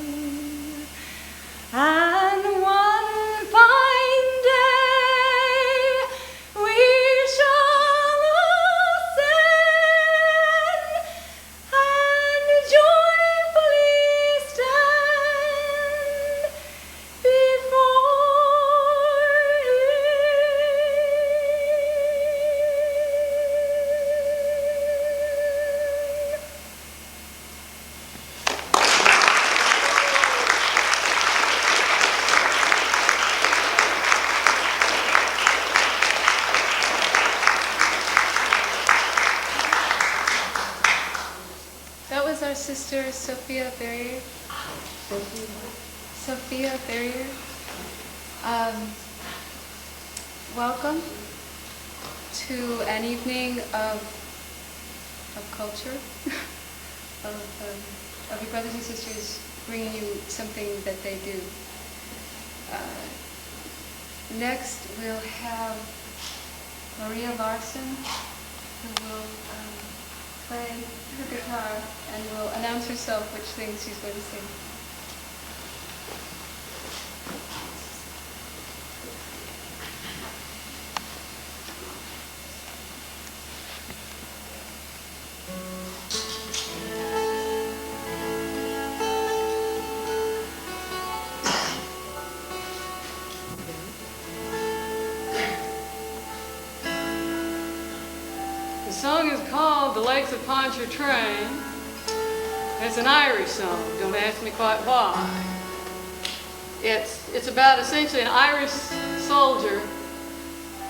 And one fine day we shall ascend and joyfully stand before That was our sister Sophia Barrier. Sophia Barrier. Welcome to an evening of culture, of your brothers and sisters bringing you something that they do. Next we'll have Maria Larson, who will play her guitar and will announce herself which things she's going to sing. The song is called The Legs of Pontchartrain. It's an Irish song. Don't ask me quite why. It's about essentially an Irish soldier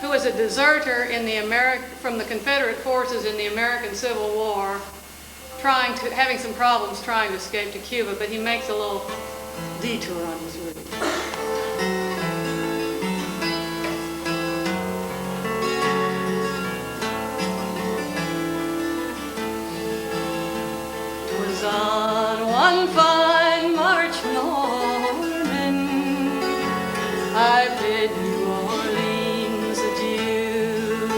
who was a deserter in the from the Confederate forces in the American Civil War, having some problems trying to escape to Cuba, but he makes a little detour on his route. On one fine March morning, I bid New Orleans adieu,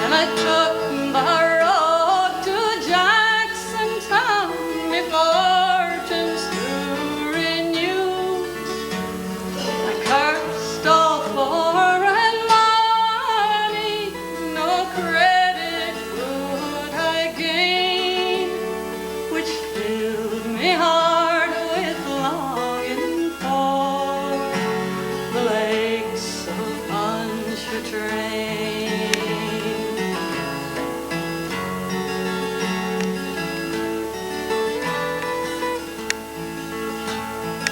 and I took the road to Jacksontown, my fortunes to renew. I cursed all foreign money, no credit would I gain, which filled me heart with longing for the lakes of Pontchartrain.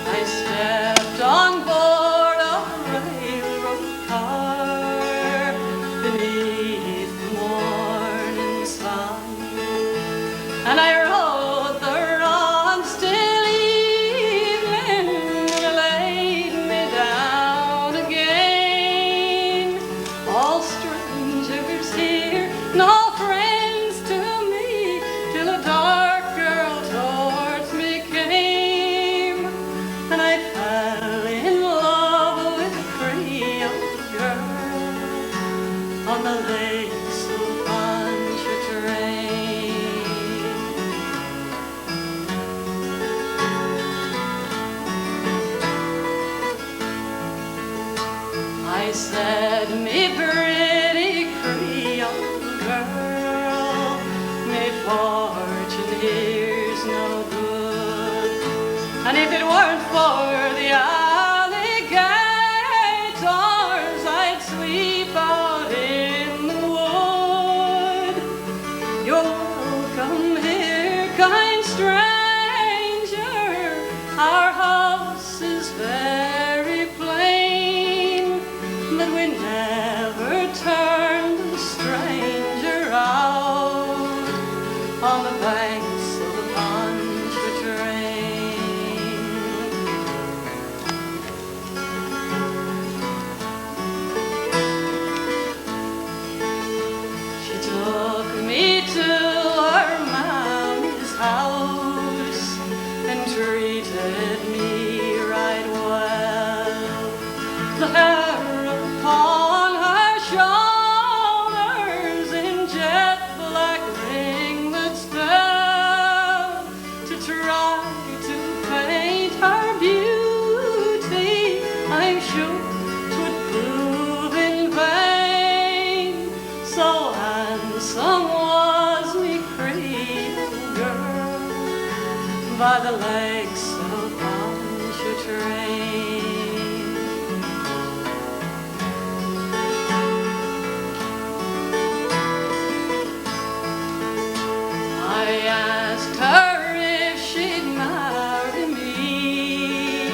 I stepped on board a railroad car beneath the morning sun, and I rode the rods till evening, and laid me down again. All strangers here, no friends to me, till a dark girl towards me came, and I fell in love with a Creole girl on the lakes of Pontchartrain. I said, me pretty Creole girl, me fortune here's no good, and if it weren't for the alligators, I'd but we never turned the stranger out on the banks of the Pontchartrain. She took me to her mommy's house and treated me right well. The hair upon her shoulders in jet black ringlets fell to try to paint her beauty. I'm sure 'twould prove in vain. So handsome was me Creole girl by the lakes of Pontchartrain. I asked her if she'd marry me.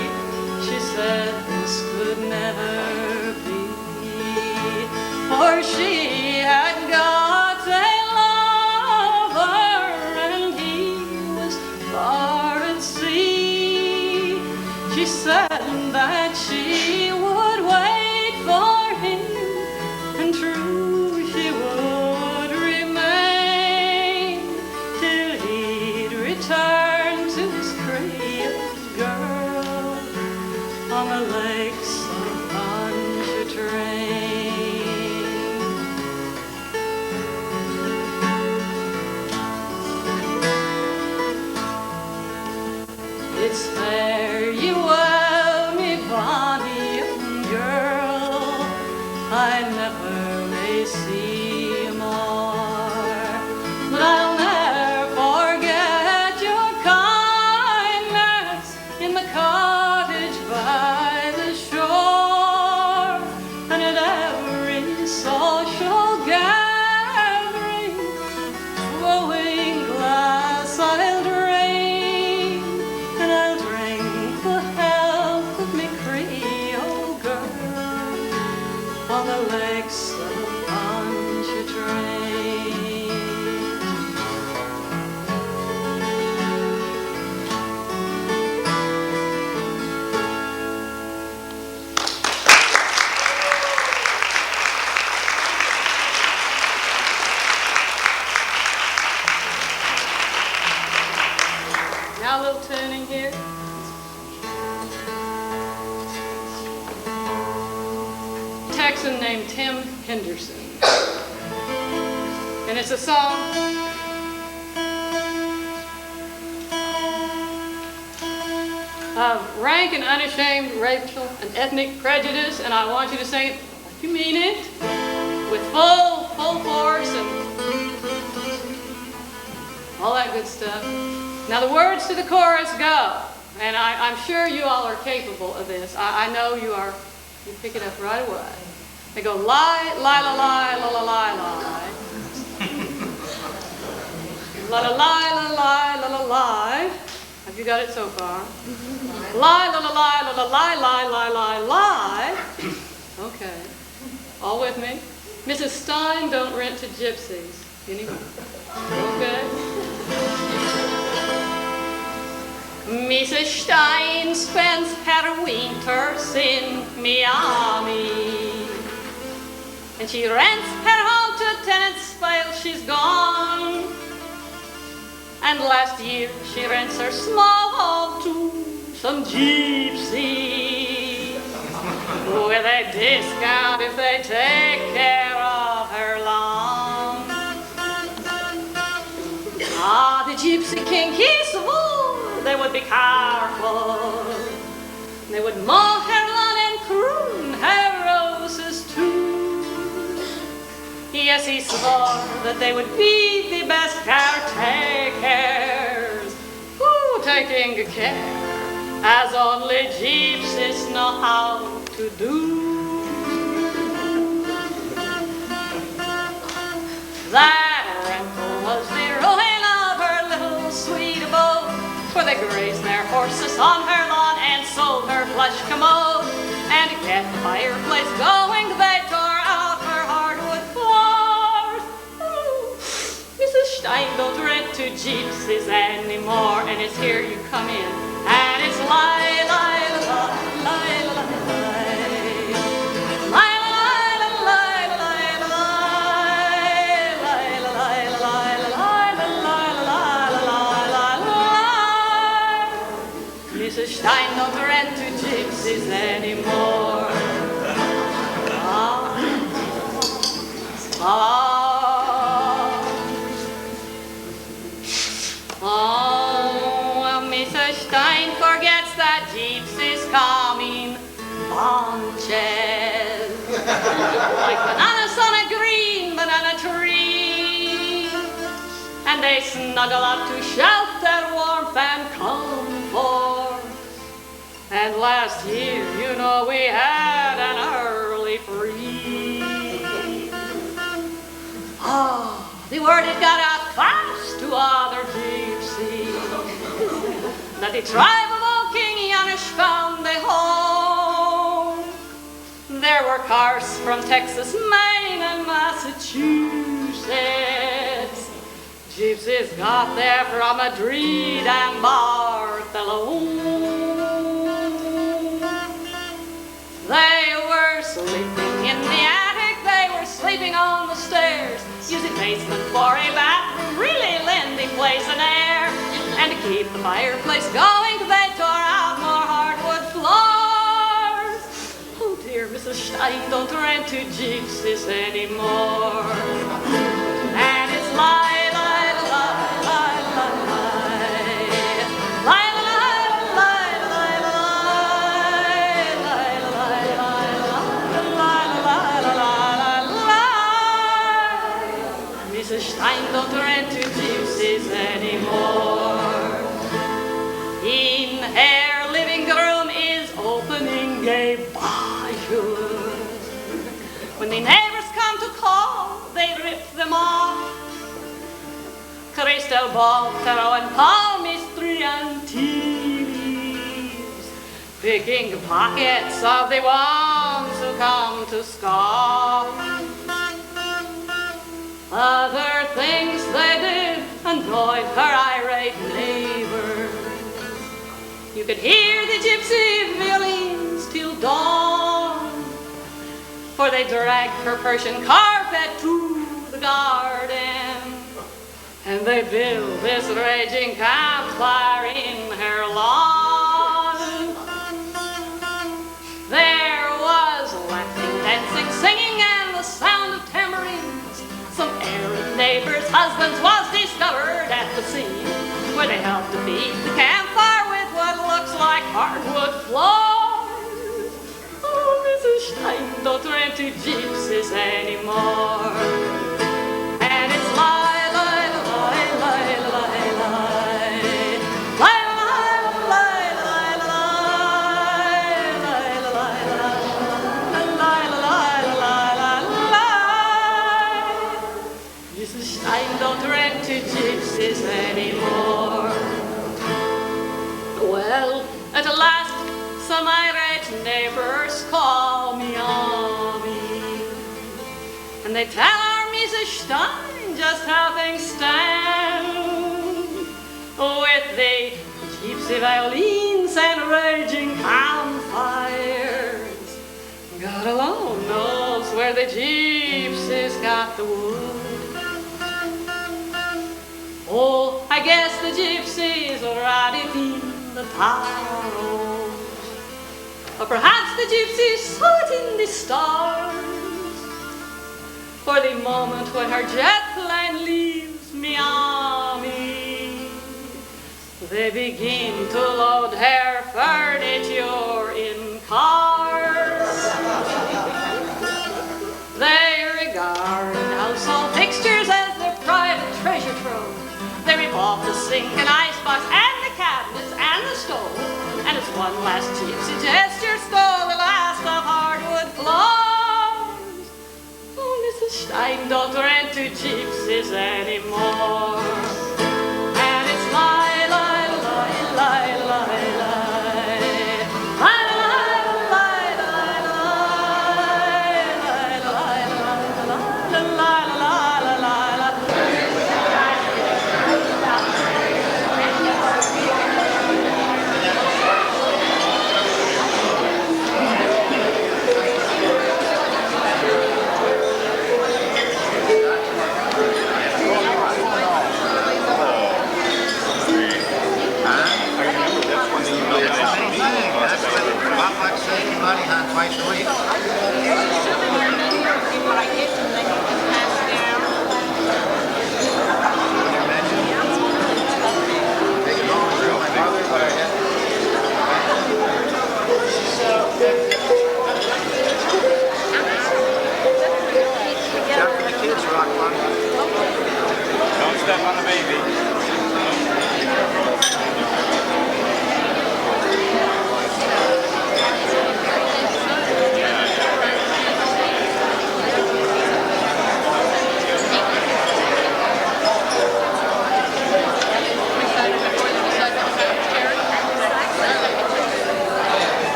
She said this could never be, for she had got a lover and he was far at sea. She said that she would wait for him, and true she would remain till he'd return to his Creole girl on the lakes of Pontchartrain. It's fare you well, me bonny young girl, I never may see more, but I'll never forget your kindness in the cottage by the shore, and at every social gathering, flowing glass I'll drain, and I'll drink the health of me Creole girl on the lakes of Pontchartrain. Now a little tuning here. Texan named Tim Henderson. And it's a song of rank and unashamed racial and ethnic prejudice, and I want you to sing it like you mean it, with full force and all that good stuff. Now the words to the chorus go, and I'm sure you all are capable of this. I know you are. You pick it up right away. They go lie, lie, la, lie, la, la, lie, lie. La, la, lie, la, lie, la, la, lie. Have you got it so far? Lie, la, la, lie, la, la, lie, lie, lie, lie, lie. Okay. All with me? Mrs. Stein don't rent to gypsies anymore. Okay? Mrs. Stein spends her winters in Miami, and she rents her home to tenants while she's gone. And last year she rents her small home to some gypsies with a discount if they take care of her lawn. Ah, the gypsy king, he swore they would be careful. They would mow her lawn and prune her roses too. Yes, he swore that they would be the best caretakers, taking care as only gypsies know how to do. That rental was the ruin of her little sweet abode, for they grazed their horses on her lawn and sold her plush commode, and to get the fireplace going gypsies anymore. And it's here you come in, and it's lie, lie, lie, lie, lie, Mrs. Stein don't rent to gypsies anymore. Oh, Mrs. Stein forgets that gypsies come in bunches, like bananas on a green banana tree, and they snuggle up to shelter, warmth, and comfort. And last year, you know, we had an early freeze. Oh, the word it got out fast to other gypsies that the tribe of old King Janusz found a home. There were cars from Texas, Maine, and Massachusetts. Gypsies got there from Madrid and Barcelona. They were sleeping in the attic, they were sleeping on the stairs, using basement for a bathroom, really lending place and air. And to keep the fireplace going, they tore out more hardwood floors. Oh dear, Mrs. Stein don't rent to gypsies anymore. And it's lie, lie, lie, lie, lie, lie, lie, lie, lie, lie, lie. Mrs. Stein don't rent to gypsies anymore. In her living room is opening a bayou. When the neighbors come to call, they rip them off. Crystal ball, tarot, and palmistry and tea leaves, picking pockets of the ones who come to scoff. Other things they did annoyed her irate neighbors. You could hear the gypsy violins till dawn, for they dragged her Persian carpet to the garden, and they built this raging campfire in her lawn. There was laughing, dancing, singing, and the sound of tambourines. Some errant neighbors' husbands was discovered at the scene, where they helped to feed the campfire with what looks like hardwood floors. Oh, Mrs. Stein don't rent to gypsies anymore. And it's lie, lie, lie, lie, lie, lie, lie, lie, lie, lie. Mrs. Stein don't rent to gypsies anymore. Well, at last, some irate neighbors call me Ami, and they tell our Mrs. Stein just how things stand, with the gypsy violins and raging campfires. God alone knows where the gypsies got the wood. Oh, I guess the gypsies are riding in the tower, or perhaps the gypsies saw it in the stars. For the moment when her jet plane leaves Miami, they begin to load her furniture in cars. They regard household fixtures as their private treasure trove. They rip off the sink and icebox and the cabinets and the stove, and it's one last gypsy gesture stole the last of hardwood floors. Oh, Mrs. Stein don't rent to gypsies anymore. And it's lie, lie, lie, lie, lie, lie.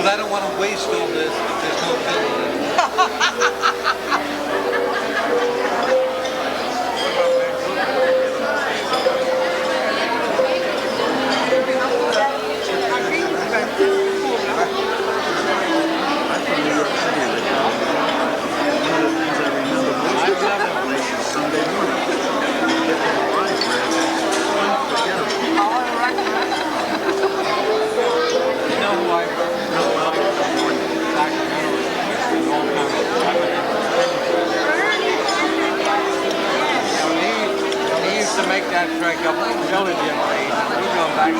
I don't want to waste all this if there's no building. To make that trek up the village in Lee, we're going back to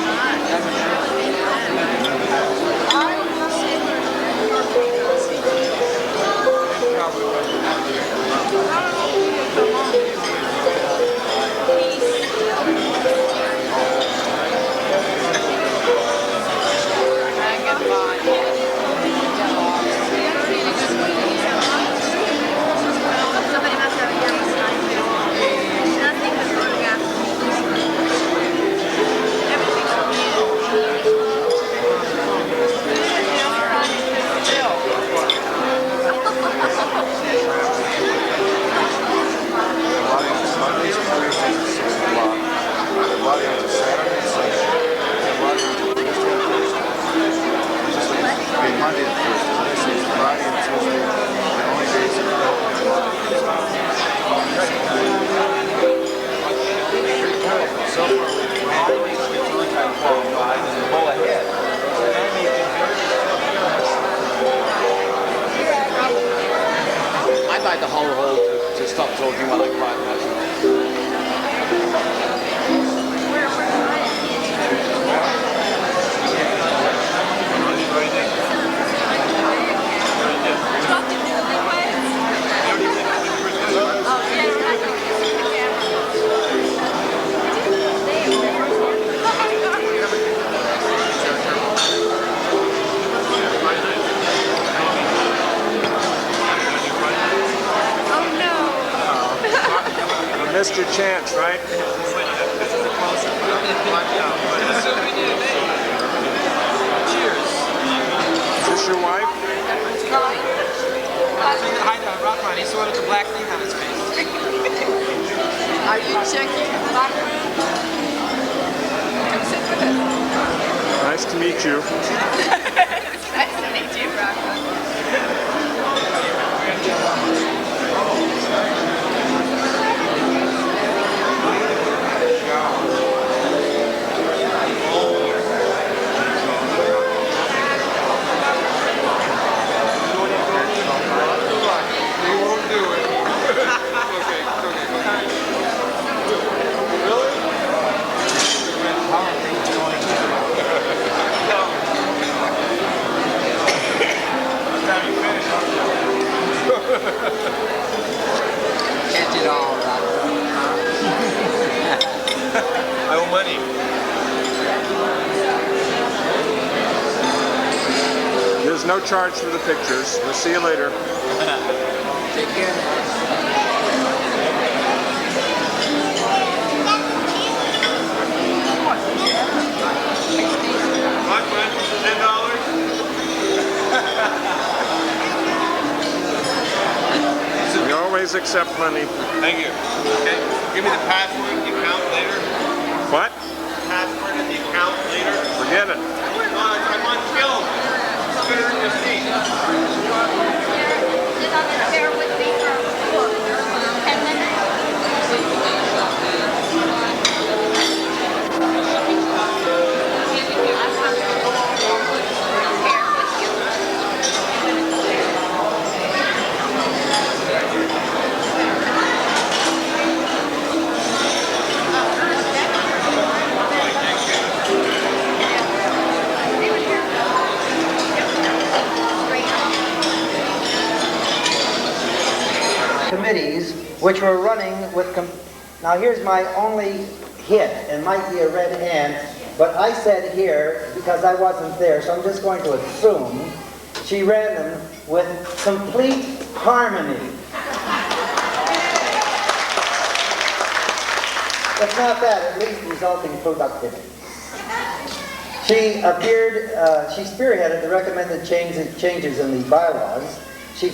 'There's no charge for the pictures. We'll see you later. Take care. We always accept money. Thank you. Okay. Give me the password and the account later. What? Password and the account later. Forget it. I'm on film. Better in your seat. Bear with me for 10 minutes. Committees which were running with, now here's my only hit, and might be a red ant, but I said here, because I wasn't there, so I'm just going to assume, she ran them with complete harmony. If not that, at least resulting productivity. She spearheaded the recommended changes in the bylaws. She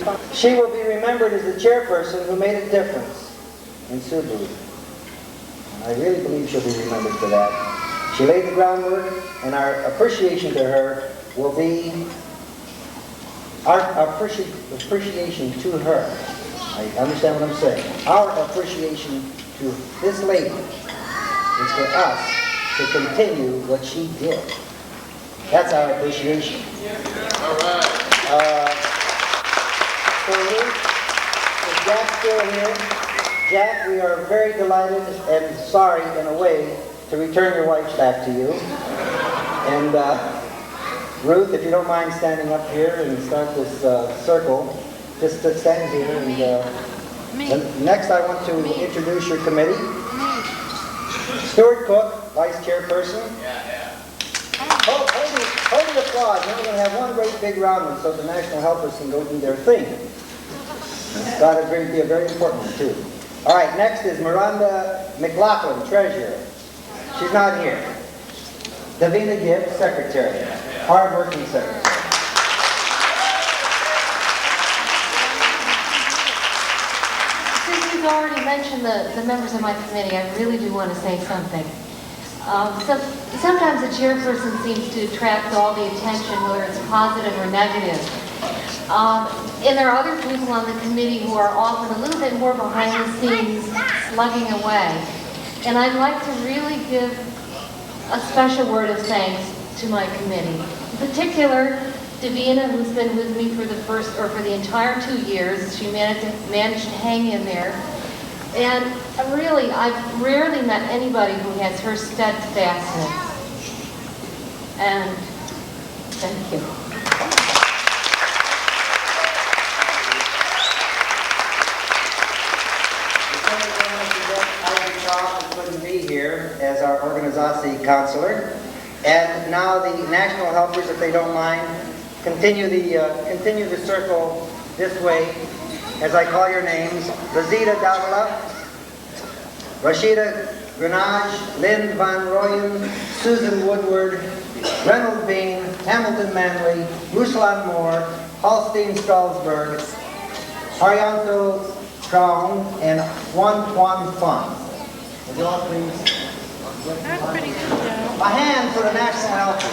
will be remembered as the chairperson who made a difference in Subud. And I really believe she'll be remembered for that. She laid the groundwork, and our appreciation to her will be our appreciation to her. I understand what I'm saying. Our appreciation to this lady is for us to continue what she did. That's our appreciation. All right. So Ruth, is Jack still here? Jack, we are very delighted and sorry in a way to return your wife back to you. And Ruth, if you don't mind standing up here and start this circle, just stand here. And next I want to introduce your committee. Stuart Cook, Vice Chairperson. Hold the applause. Now we're going to have one great big round one so the national helpers can go do their thing. It's got to be a very important one too. All right, next is Miranda McLaughlin, Treasurer. She's not here. Davina Gibbs, Secretary. Hard-working Secretary. Since you've already mentioned the members of my committee, I really do want to say something. Sometimes the chairperson seems to attract all the attention, whether it's positive or negative. And there are other people on the committee who are often a little bit more behind the scenes, slugging away. And I'd like to really give a special word of thanks to my committee. In particular, Davina, who's been with me for the entire 2 years. She managed to hang in there. And really, I've rarely met anybody who has her steadfastness. And thank you. Couldn't be here as our organizasi counselor, and now the national helpers, if they don't mind, continue the circle this way as I call your names: Rosita Davila, Rashida Grenage, Lynn Van Royen, Susan Woodward, Reynold Bean, Hamilton Manley, Ruslan Moore, Holstein Strasberg, Arianto Strong, and Juan Fun. Would you all please? That's pretty good, Joe. A hand for the national helpers.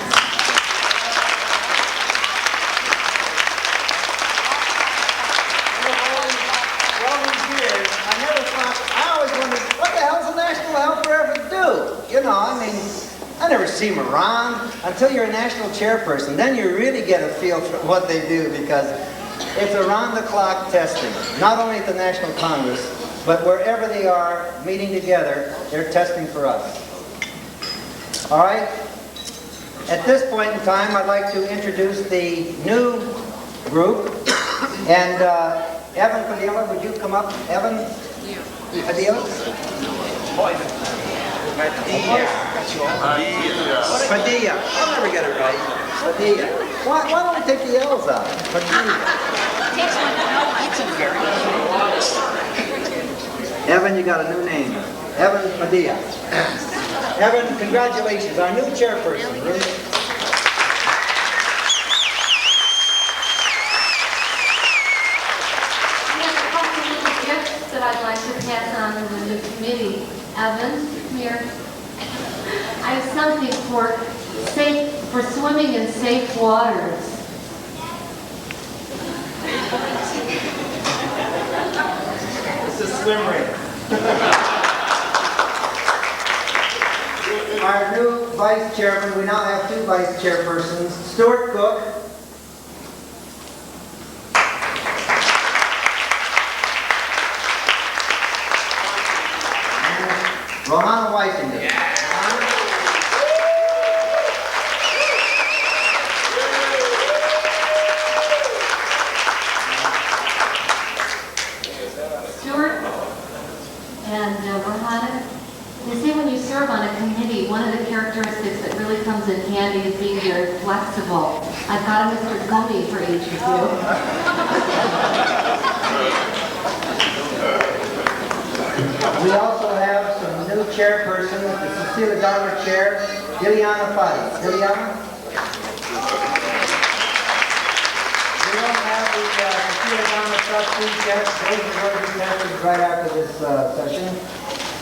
All these years, I always wondered, what the hell's a national helper ever do? You know, I mean, I never see them around until you're a national chairperson. Then you really get a feel for what they do, because it's around-the-clock testing, not only at the National Congress, but wherever they are meeting together, they're testing for us. All right? At this point in time, I'd like to introduce the new group. And Evan Padilla, would you come up? Evan Padilla? Padilla. I'll never get it right. Padilla. Why don't we take the L's out? Padilla. Evan, you got a new name. Evan Padilla. Evan, congratulations, our new chairperson. There's a couple of little gifts that I'd like to pass on to the new committee. Evan, come here. I have something for swimming in safe waters. It's a swim ring. Our new vice chairman, we now have two vice chairpersons, Stuart Cook. And Rohanna Weisinger. And Rohanna, you see, when you serve on a committee, one of the characteristics that really comes in handy is being very flexible. I've got a Mr. Tony for each of you. We also have some new chairperson, the Cecilia Dharma Chair, Diliana Fadi. Diliana? We don't have the Cecilia Dharma trustees yet. Those are going to be mentioned right after this session.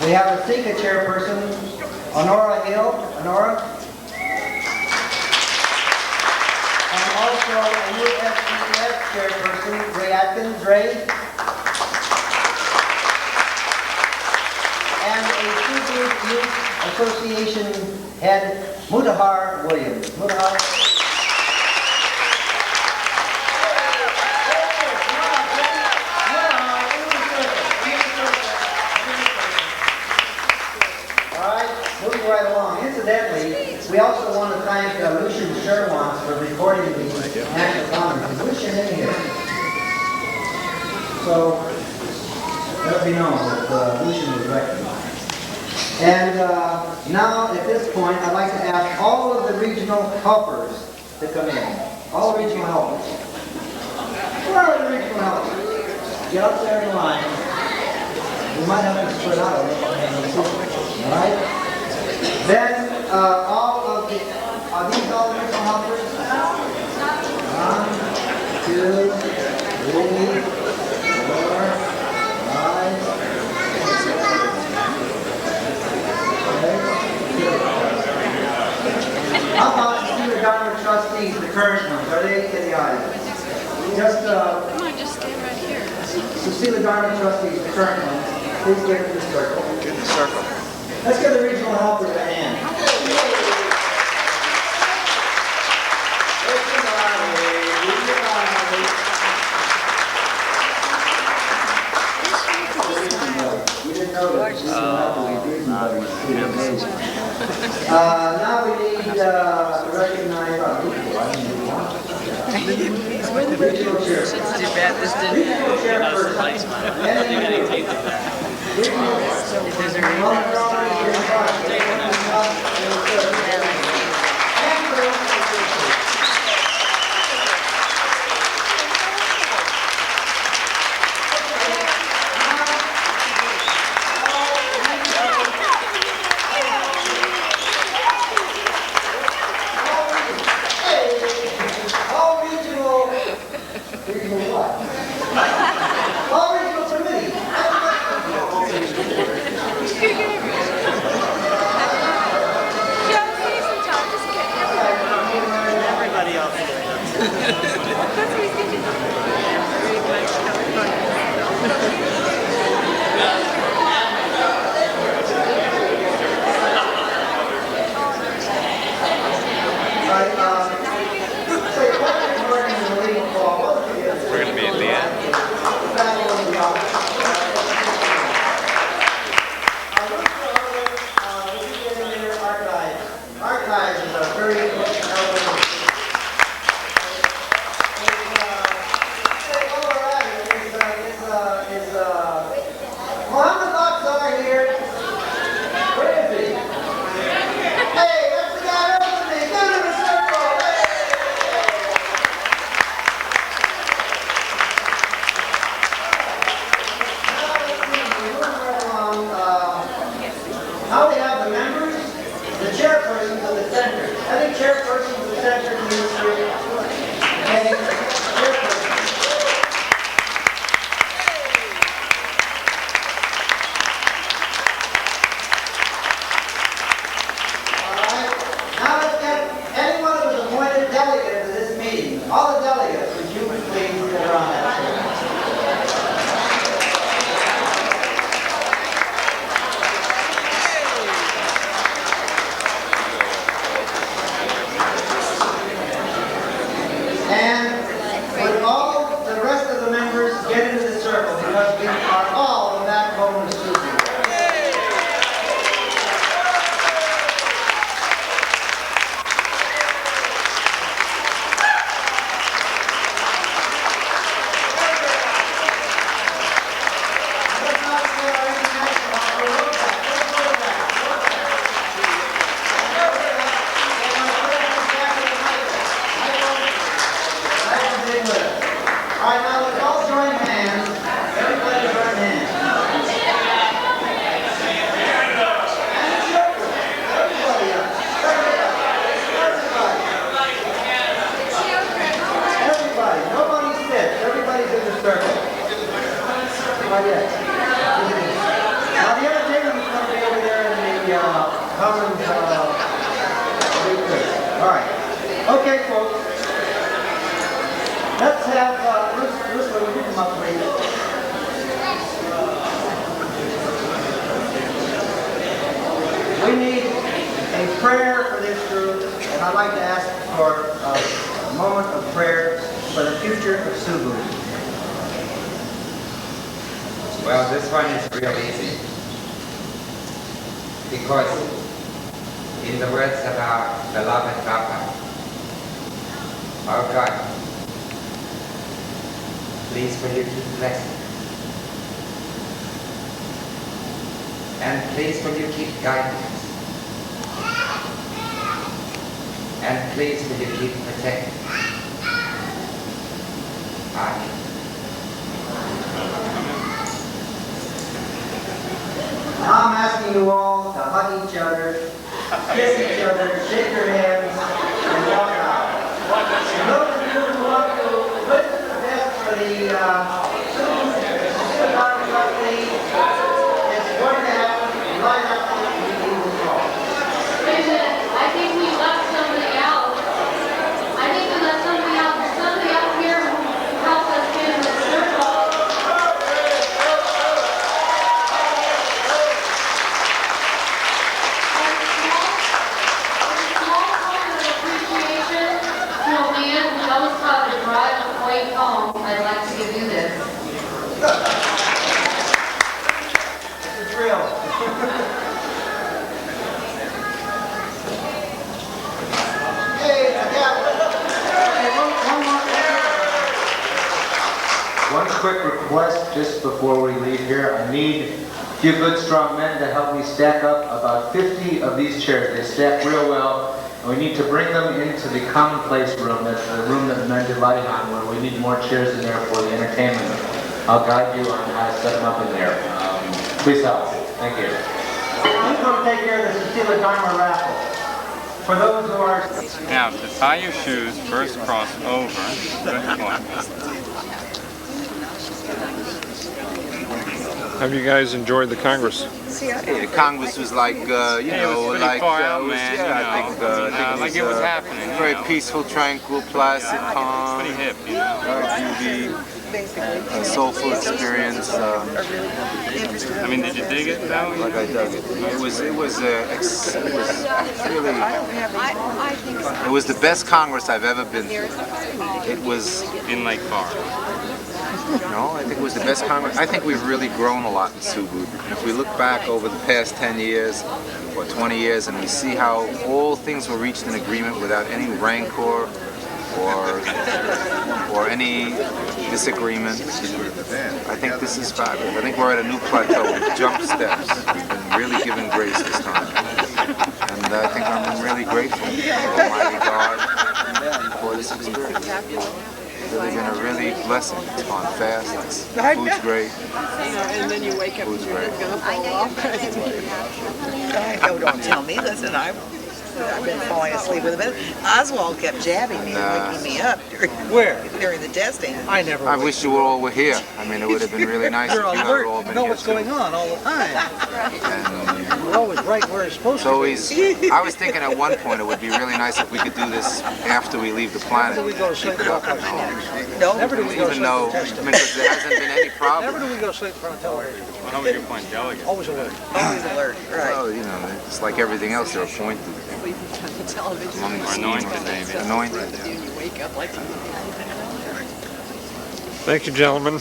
We have a Sika chairperson, Honora Hill. Honora? And also a new SES chairperson, Ray Atkins. Ray? And a Subud Youth Association head, Mutahar Williams. Mutahar? Moving right along. Incidentally, we also want to thank Lucian Sherwans for recording the National Congress. Is Lucian in here? So, let it be known that Lucian was recognized. And now, at this point, I'd like to ask all of the regional helpers to come in. All regional helpers. Where are the regional helpers? Get up there in line. We might have to split out a little. All right? Then, all of the, are these all regional helpers? 1, 2, 3, 4, 5. How about the Cecilia Dharma trustees, the current ones? Are they in the audience? Just, just stand right here. Cecilia Dharma trustees, the current ones, please get to the circle. Get in the circle. Let's give the regional helpers a hand. You didn't know that. Now we need to recognize our people. Regional chairperson. It's too bad this didn't. Regional chairperson. We're going to be at the end. Archives is a very important element. Mohammed Akhtar here. Where is he? Hey, that's the guy over me. Get in the circle. Now we have the members, the chairpersons of the center. Any chairperson of the center needs to any chairperson. Now let's get anyone who was appointed delegate to this meeting. All the delegates, would you please get around that chair? quite yet. Now the entertainment is going to be over there in the Commons. All right. Okay, folks. Let's have Bruce, will you come up, please? We need a prayer for this group, and I'd like to ask for a moment of prayer for the future of Subud. Well, this one is real easy. Because in the words of our beloved Bapak, oh God, please will you keep blessing. And please will you keep guiding us. And please will you keep protecting us. Amen. Now I'm asking you all to hug each other, kiss each other, shake your hands, and walk out. And those of you who want to put the best for the trustee, it's going to happen right after the meeting is called. Wait a minute, I think we left somebody out. I think we left somebody out. There's somebody out here who helped us get in the circle. I'd like to give you this. It's real. One quick request just before we leave here. I need a few good strong men to help me stack up about 50 of these chairs. They stack real well. And we need to bring them into the commonplace room, that's the room that men did latihan, where we need more chairs in there for the entertainment. I'll guide you on how to set them up in there. Please help. Thank you. Who's going to take care of the Cecilia Dharma raffle? For those who are... Now, to tie your shoes, first cross over. Good point. Have you guys enjoyed the Congress? Yeah, the Congress was like, you know, like, like it was happening. Very peaceful, tranquil, placid, calm. Pretty hip, you know. A soulful experience. I mean, did you dig it that way? Like I dug it. It was the best Congress I've ever been to. It was in Lake Forest. No, I think it was the best Congress. I think we've really grown a lot in Subud. If we look back over the past 10 years or 20 years and we see how all things were reached in agreement without any rancor or any disagreement, I think this is fabulous. I think we're at a new plateau. We've jumped steps. We've been really given grace this time. And I think I'm really grateful to Almighty God for this experience. It's really been a really blessing. It's gone fast. Food's great. And then you wake up Food's great. Don't tell me. Listen, I've been falling asleep with a minute. Oswald kept jabbing me and waking me up during the testing. I wish you all were here. I mean, it would have been really nice if you had all been know here what's too. going on all the time. We're always right where it's supposed to be. I was thinking at one point it would be really nice if we could do this after we leave the planet. Never do we go to sleep without No. Never do we go to sleep though, because there hasn't been any problem. Never do we go to sleep in front of television. Well, how would you appoint delegates? Always alert. Always alert, right. Well, you know, it's like everything else, they're appointed. Among the anointed, maybe. Anointed. You wake up like Thank you, gentlemen.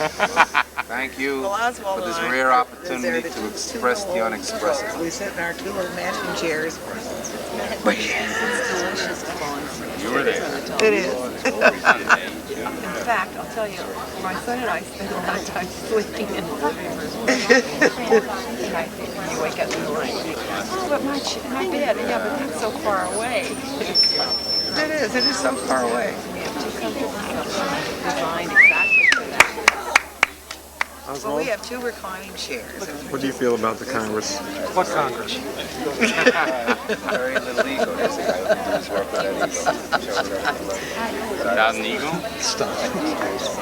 Thank you for this rare opportunity to express the unexpressible. We sit in our two little matching chairs. It's delicious to fall asleep. You were there. It is. In fact, I'll tell you, my son and I spend a lot of time sleeping in the living room. And I think when you wake up in the morning, oh, but my bed, yeah, but that's so far away. It is so far away. We have two comfortable designed exactly for that. Well, we have two reclining chairs. What do you feel about the Congress? What Congress? Very little ego. That's the guy who can do his work without ego. Without an ego?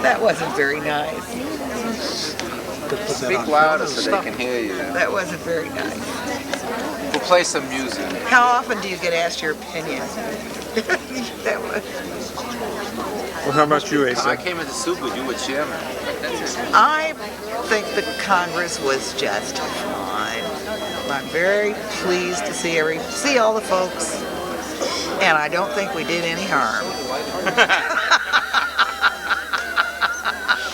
That wasn't very nice. Speak louder so they can hear you. That wasn't very nice. We'll play some music. How often do you get asked your opinion? That was. Well, how about you, Asa? I came into Subud, you were chairman. I think the Congress was just fine. I'm very pleased to see all the folks, and I don't think we did any harm.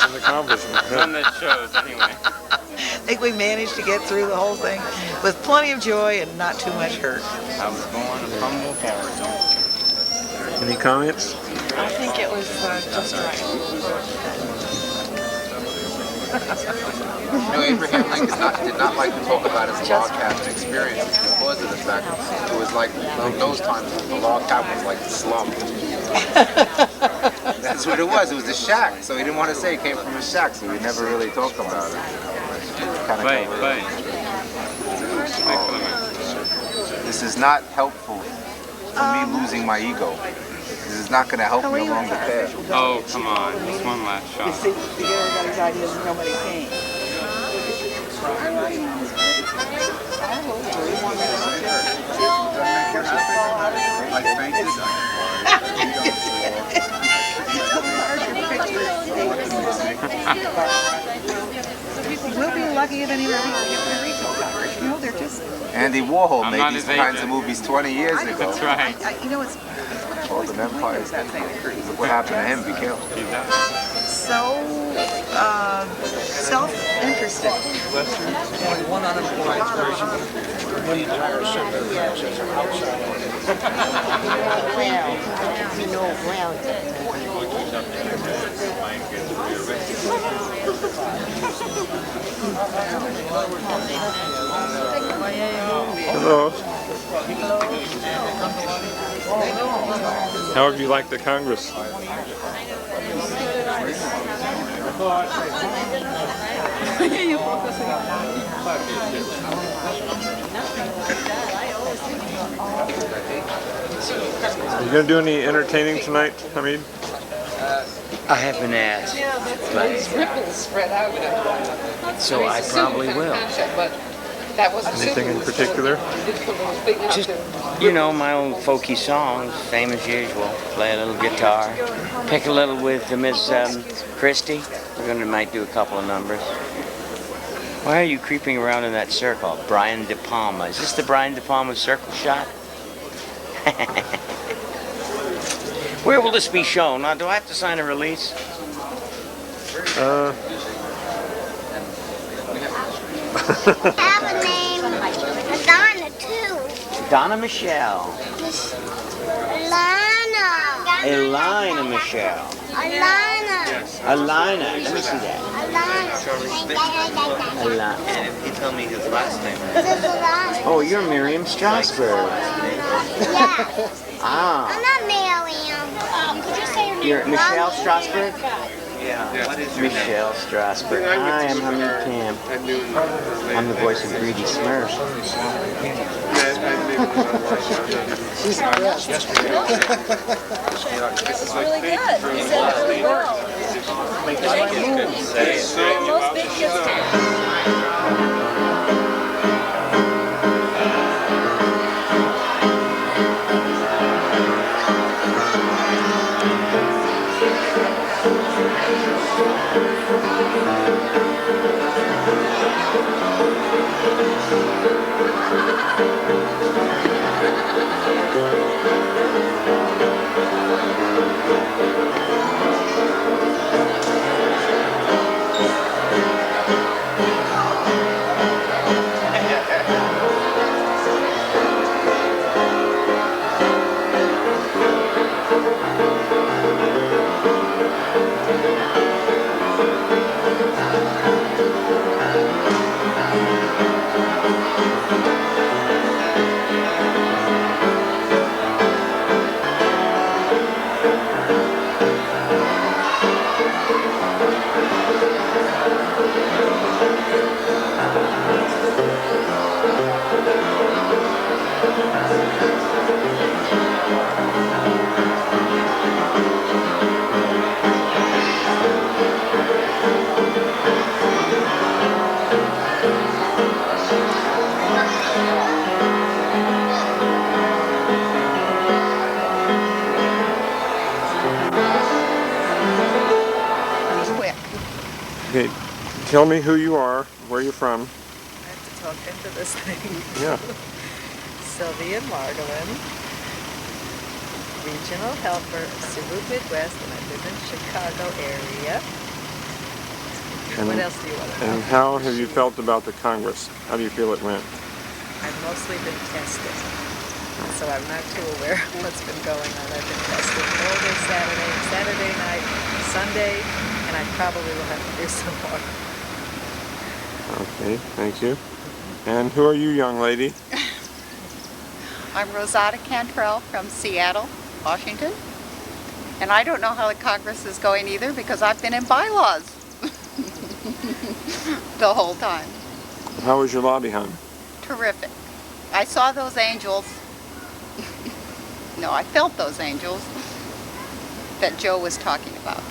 An accomplishment. None that shows, anyway. I think we managed to get through the whole thing with plenty of joy and not too much hurt. I was born a humble character. Any comments? I think it was just right. You know, Abraham Lincoln did not like to talk about his log cabin experiences because of the fact it was like, those times, the log cabin was like the slum. That's what it was. It was a shack. So he didn't want to say he came from a shack, so we never really talked about it. Wait. This is not helpful for me losing my ego. This is not going to help me along the path. Oh, come on. Just one last shot. You see, everybody's ideas and nobody came. We'll be lucky if anybody gets the regional coverage. You know, they're just... Andy Warhol I'm made not these his kinds agent. of movies 20 years ago. That's right. You know, it's Called an Empire. What happened to him? Be careful. so self-interested. One unemployed version. When you hire certain branches or outside. Hello. How have you liked the Congress? Are you going to do any entertaining tonight, Hamid? I have been asked, Ripples spread out. so I probably will. Anything in particular? Just, you know, my old folky songs, same as usual. Play a little guitar, pick a little with Miss Christie. Might do a couple of numbers. Why are you creeping around in that circle? Brian De Palma. Is this the Brian De Palma circle shot? Where will this be shown? Now, do I have to sign a release? Have a name. Madonna, too. Donna Michelle. Alana. Elina Michelle. Alana. Alina. Let me see that. Alana. Alina. And if he told me his last name, This is Alana. Oh, you're Miriam Strasberg. Yeah. Ah. I'm not Miriam. Could you say your name? You're Michelle Strasberg? yeah, what is your name? Michelle Strasberg. Hi, I'm Hamid Camp. I'm the voice of Greedy Smurf. She's impressed. This is really good. He said really well. Most big kids. Okay, tell me who you are, where you're from. I have to talk into this thing. Yeah. Sylvia Margolin, regional helper of Subud Midwest, and I live in Chicago area. What else do you want to know? And how have you felt about the Congress? How do you feel it went? I've mostly been tested, so I'm not too aware of what's been going on. I've been tested all day Saturday night, Sunday, and I probably will have to do some more. Okay, thank you. And who are you, young lady? I'm Rosada Cantrell from Seattle, Washington. And I don't know how the Congress is going either because I've been in bylaws the whole time. How was your latihan? Terrific. I saw those angels. No, I felt those angels that Joe was talking about.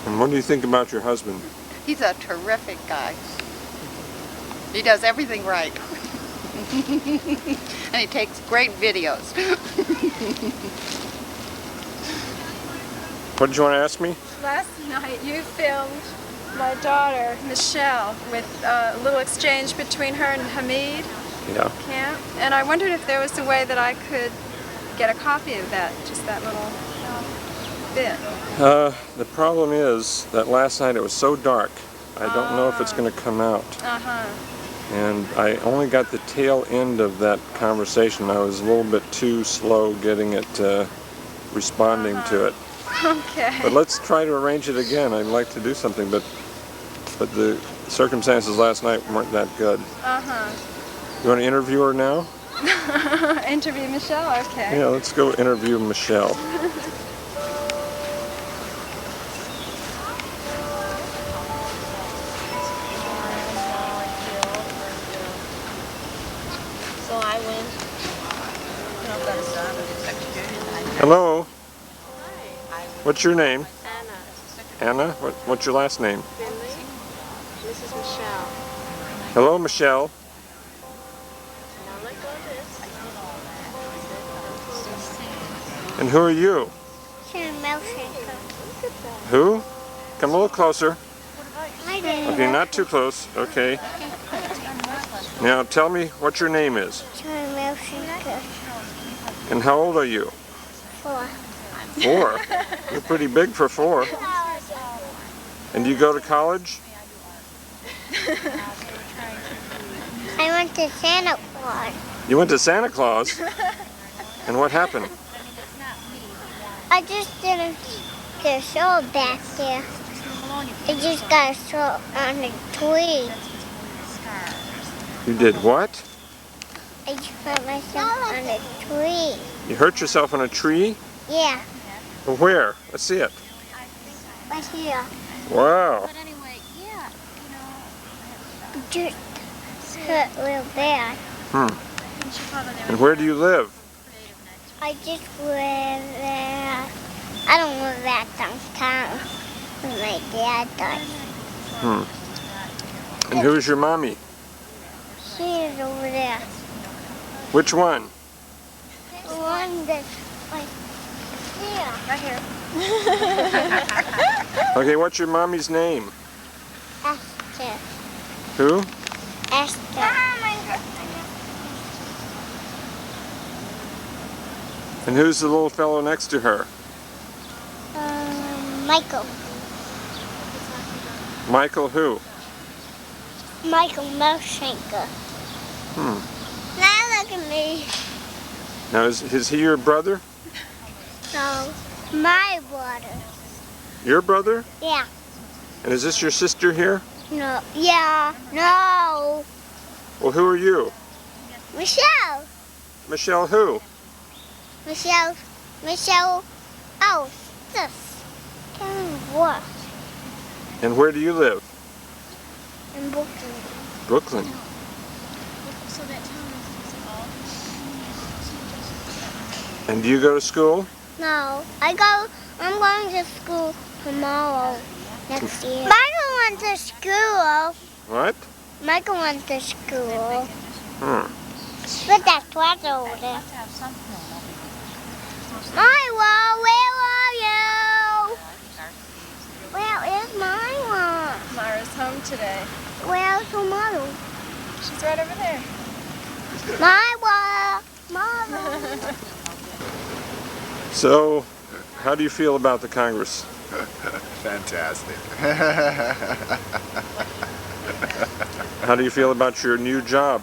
And what do you think about your husband? He's a terrific guy. He does everything right. And he takes great videos. What did you want to ask me? Last night you filmed my daughter, Michelle, with a little exchange between her and Hamid Yeah. Camp. And I wondered if there was a way that I could get a copy of that, just that little bit. The problem is that last night it was so dark. I don't know if it's going to come out. Uh-huh. And I only got the tail end of that conversation. I was a little bit too slow getting it, responding to it. Okay. But let's try to arrange it again. I'd like to do something, but the circumstances last night weren't that good. Uh-huh. You want to interview her now? Interview Michelle? Okay. Yeah, let's go interview Michelle. So I went. Hello. What's your name? Anna. What's your last name? Finley. This is Michelle. Hello, Michelle. Now let go of this. And who are you? Who? Come a little closer. Okay, not too close. Okay. Now tell me what your name is. And how old are you? 4. 4? You're pretty big for 4. And do you go to college? I went to Santa Claus. You went to Santa Claus? And what happened? I just didn't get a show back there. I just got a show on a tree. You did what? I just hurt myself on a tree. You hurt yourself on a tree? Yeah, Well, where? Let's see it. right here. Wow. Just hurt real bad. And where do you live? I just live there. I don't live that downtown. My dad does. And who's your mommy? She is over there. Which one? The one that's like here. Right here. Okay, what's your mommy's name? Esther. Who? Esther. And who's the little fellow next to her? Michael. Michael who? Michael Milkshaker. Now look at me. Now, is he your brother? No, my brother. Your brother? Yeah. And is this your sister here? No. Yeah. No. Well, who are you? Michelle. Michelle who? Michelle. Oh, this. Tell me what? And where do you live? In Brooklyn. Brooklyn. And do you go to school? No, I'm going to school tomorrow, next year. Michael went to school. What? Michael went to school. Hmm. Look, that's what's over there. Milo, where are you? Where is Milo? Myra's home today? Well, tomorrow. She's right over there. Mama. So, how do you feel about the Congress? Fantastic. How do you feel about your new job,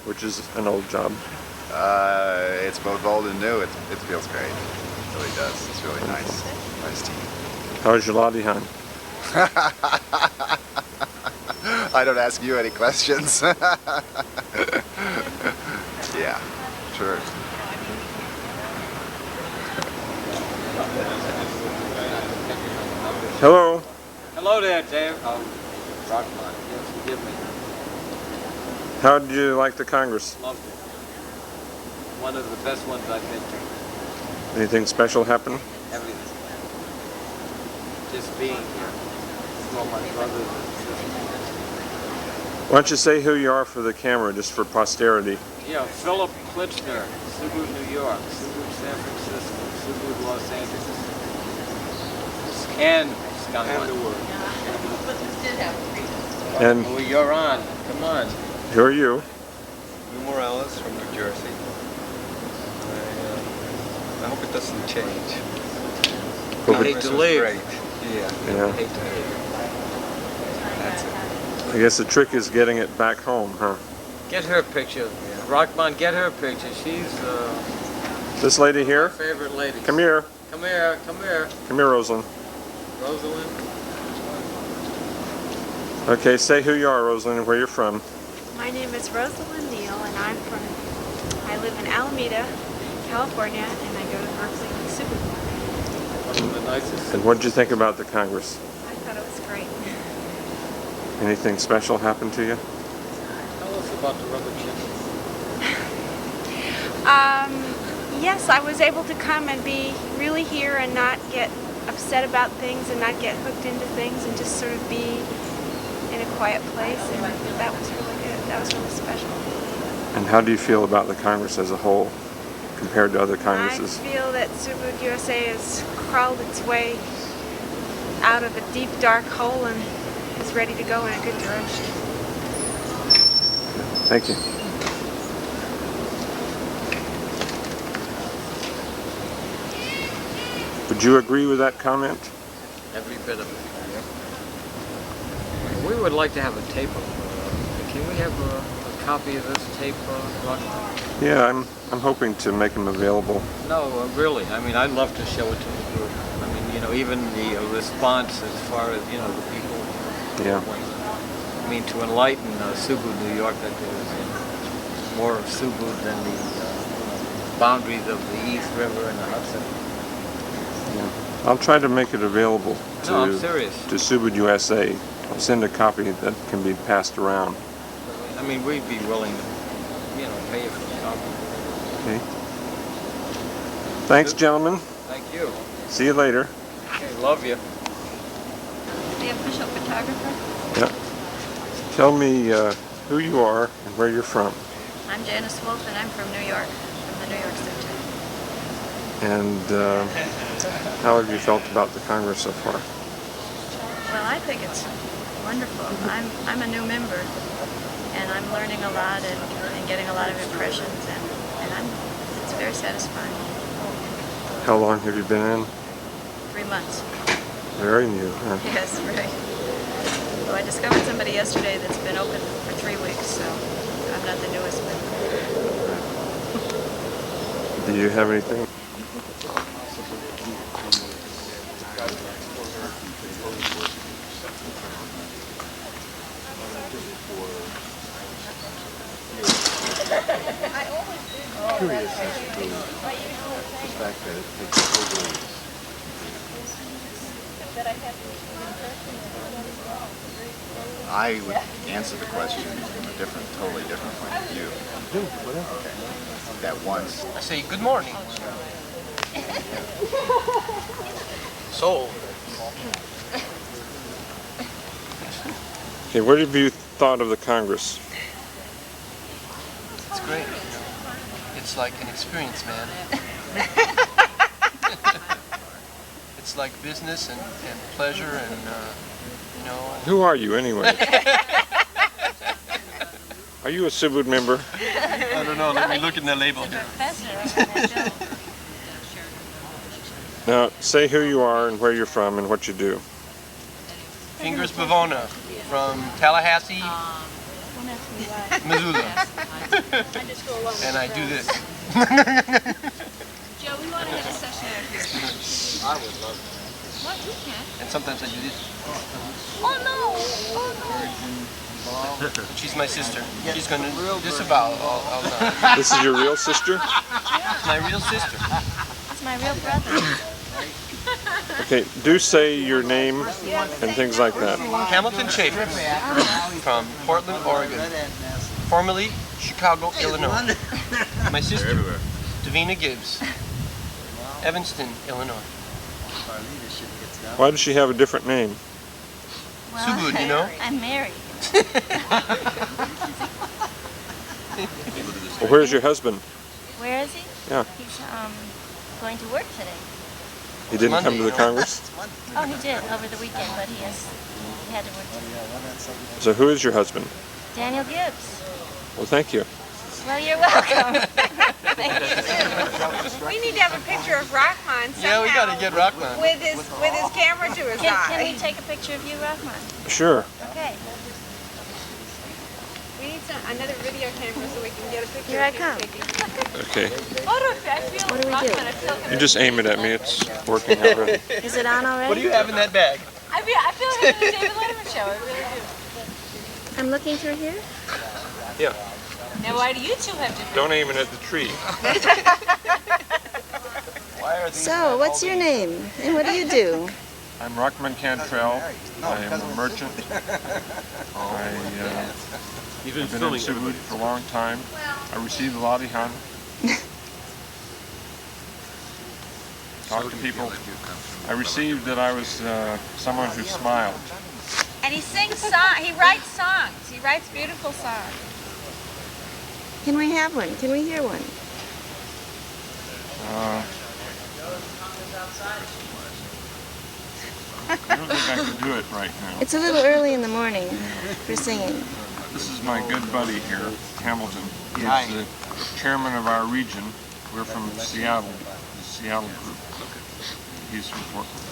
which is an old job? It's both old and new. It feels great. It really does. It's really nice. Nice team. How's your latihan? I don't ask you any questions. Yeah, sure. Hello. Hello there, Dave. Rockmont. Yes, forgive me. How did you like the Congress? Loved it. One of the best ones I've been to. Anything special happen? Everything. Just being here. All my brothers and sisters. Why don't you say who you are for the camera, just for posterity? Yeah, Philip Klitschner, Subud, New York, Subud, San Francisco, Subud, Los Angeles, and the world. And well, you're on. Come on. who are you? Lou Morales from New Jersey. I hope it doesn't change. Hope I hate to leave. Great. Yeah. Yeah. Hate to leave. That's it. I guess the trick is getting it back home, huh? Get her a picture. Rockmont, get her a picture. She's This lady here? my favorite lady. Come here. Come here. Come here. Come here, Rosalind. Rosalind. Okay, say who you are, Rosalind, and where you're from. My name is Rosalind Neal, and I live in Alameda, California, and I go to Berkeley Subud. One of the nicest. And what did you think about the Congress? I thought it was great. Anything special happened to you? Tell us about the rubber chicken. Yes, I was able to come and be really here and not get upset about things and not get hooked into things and just sort of be in a quiet place, and that was really good. That was really special. And how do you feel about the Congress as a whole compared to other Congresses? I feel that Subud USA has crawled its way out of a deep, dark hole and is ready to go in a good direction. Thank you. Would you agree with that comment? Every bit of it. We would like to have a tape of can we have a copy of this tape, Rockmont? Yeah, I'm hoping to make them available. No, really. I mean, I'd love to show it to the group. I mean, you know, even the response as far as, you know, the people. Yeah. I mean, to enlighten Subud, New York, that there's more of Subud than the boundaries of the East River and the Hudson. Yeah. I'll try to make it available to, No, I'm serious. to Subud USA. I'll send a copy that can be passed around. I mean, we'd be willing to, you know, pay you for the copy. Okay. Thanks, gentlemen. Thank you. See you later. Okay, love you. The official photographer? Yeah. Tell me who you are and where you're from. I'm Janice Wolf, and I'm from New York, from the New York City. And how have you felt about the Congress so far? Well, I think it's wonderful. I'm a new member, and I'm learning a lot and getting a lot of impressions, and it's very satisfying. How long have you been in? 3 months. Very new, huh? Yes, right. Well, I discovered somebody yesterday that's been open for 3 weeks, so I'm not the newest member. Do you have anything? Curious as to the fact that it takes over. I would answer the question from a totally different point of view. Okay. That once. I say good morning. Soul. Okay, what have you thought of the Congress? It's great. It's like an experience, man. It's like business and pleasure and, you know. Who are you anyway? Are you a Subud member? I don't know, let me look in the label here. Now, say who you are and where you're from and what you do. Fingers Bavona from Tallahassee, Missoula. And I do this. Joe, we want to have a session out here. I would love that. What? You can. And sometimes I do this. Oh no! Oh She's my sister. She's going to disavow all that. This is your real sister? It's my real sister. It's my real brother. Okay, do say your name and things like that. Hamilton Schaefer from Portland, Oregon. Formerly Chicago, Illinois. My sister, Davina Gibbs, Evanston, Illinois. Why does she have a different name? Well, Subud, you know? I'm married. Well, where's your husband? Where is he? Yeah. He's going to work today. He didn't come to the Congress? Oh, he did over the weekend, but he had to work today. So who is your husband? Daniel Gibbs. Well, thank you. Well, you're welcome. We need to have a picture of Rahman somehow. Yeah, we got to get Rahman. With his camera to his eye. Can we take a picture of you, Rahman? Sure. Okay. We need another video camera so we can get a picture. Here I come. Okay. What do we do? You just aim it at me. It's working already. Is it on already? What do you have in that bag? I feel like I'm in the David Letterman show. I really do. I'm looking through here? Yeah. Now why do you two have different... Don't aim it at the tree. So, what's your name? And what do you do? I'm Rockman Cantrell. I am a merchant. I've been in Subud for a long time. I received the latihan. Talk to people. I received that I was someone who smiled. And he sings songs. He writes songs. He writes beautiful songs. Can we have one? Can we hear one? I don't think I can do it right now. It's a little early in the morning for singing. This is my good buddy here, Hamilton. He's the chairman of our region. We're from Seattle, the Seattle group. He's from Portland.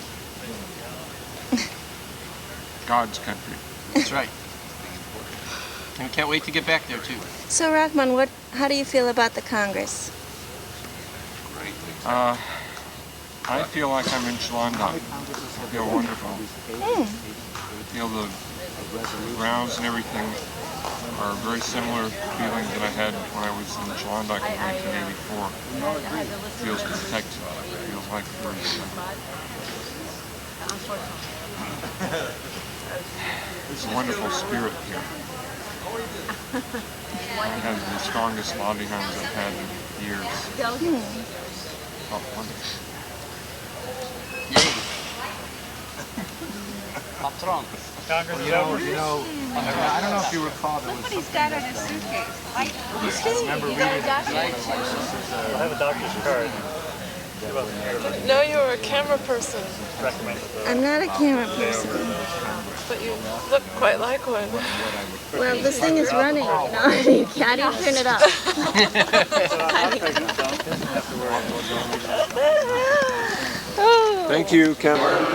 God's country. That's right. And we can't wait to get back there too. So, Rahman, how do you feel about the Congress? I feel like I'm in Chalandon. I feel wonderful. I feel the grounds and everything are very similar feelings that I had when I was in Chalandon in 1984. It feels protected. It feels like there's a wonderful spirit here. I have the strongest latihans I've had in years. Oh, wonderful. You know, I don't know if you recall, there was Somebody's got on his suitcase. I remember reading it. I have a doctor's card. No, you're a camera person. I'm not a camera person. But you look quite like one. Well, this thing is running. No, how do you turn it off? Thank you, Cameron.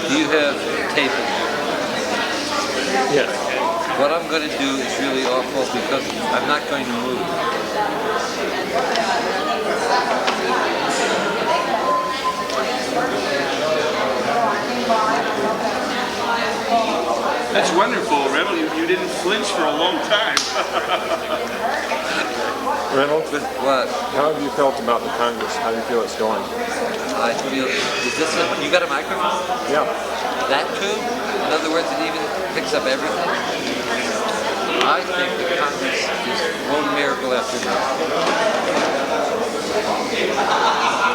Do you have tape? Yes. What I'm going to do is really awful because I'm not going to move. That's wonderful, Reynolds. You didn't flinch for a long time. Reynolds, what? How have you felt about the Congress? How do you feel it's going? I feel, is this you got a microphone? Yeah. That too? In other words, it even picks up everything? I think the Congress is one miracle after another.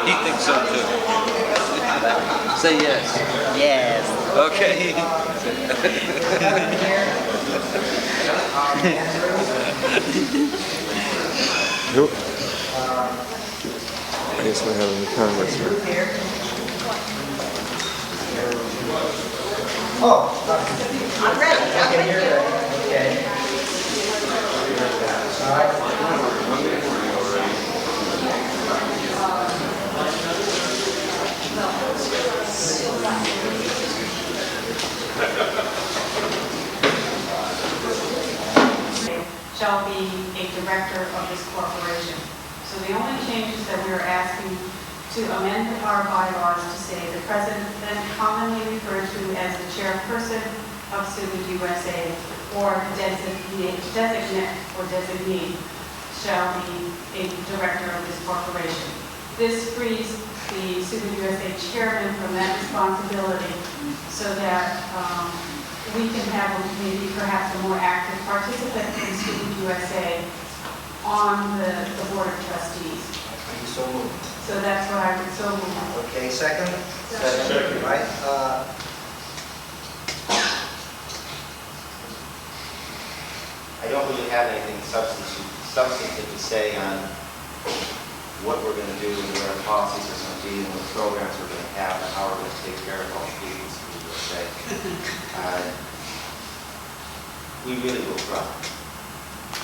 He thinks so too. Say yes. Yes. Okay. Yes, we're having the Congress here. Oh, I'm ready. Okay, you're ready. Okay. All right. Shall be a director of this corporation. So the only changes that we are asking to amend our bylaws to say the president, commonly referred to as the chairperson of Subud USA, or designate or designee, shall be a director of this corporation. This frees the Subud USA chairman from that responsibility so that we can have maybe perhaps a more active participant in Subud USA on the board of trustees. Are you so moved? So that's what I would so move. Okay, second? Second. Right. I don't really have anything substantive to say on what we're going to do and what our policies are going to be and what programs we're going to have and how we're going to take care of all the people in Subud USA. We really will try.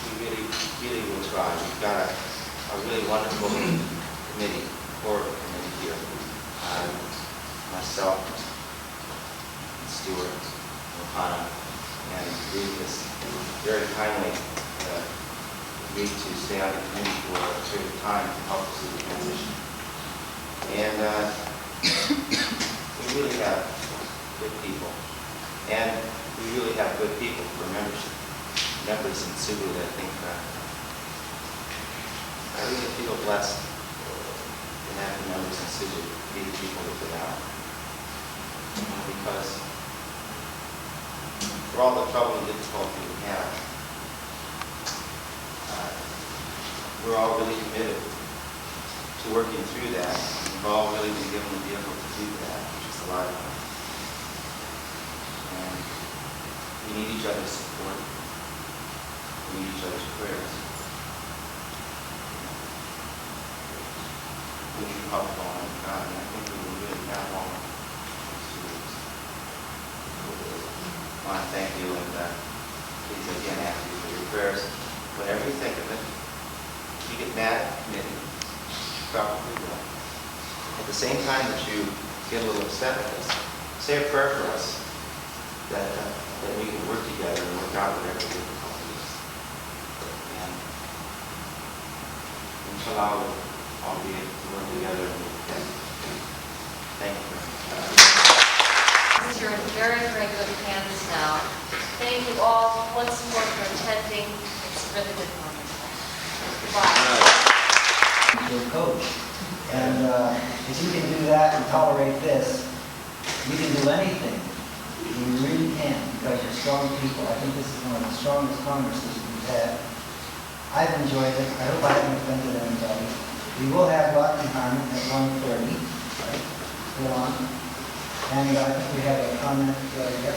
We really will try. We've got a really wonderful committee, board committee here. Myself, Stuart, Ohana, and Ruth has very kindly agreed to stay on the committee for a period of time to help us through the transition. And we really have good people. And we really have good people for membership. Members in Subud, I think I really feel blessed in having members in Subud be the people that they are. Because for all the trouble and difficulty we have, we're all really committed to working through that. We've all really been given the vehicle to do that, which is a lot of fun. And we need each other's support. We need each other's prayers. We need help on God, and I think we will really have all of us. I want to thank you, and please again ask you for your prayers. Whenever you think of it, if you get mad at the committee, you probably will. At the same time that you get a little upset with us, say a prayer for us that we can work together and work out whatever difficulties. And inshallah, we'll all be able to work together. Thank you. You're in very, very good hands now. Thank you all once more for attending. It's a really good moment. Goodbye. Your coach. And if you can do that and tolerate this, you can do anything. You really can, because you're strong people. I think this is one of the strongest congresses we've had. I've enjoyed it. I hope I haven't offended anybody. We will have latihan at 1:30, right? Go on. And I think we have a comment here.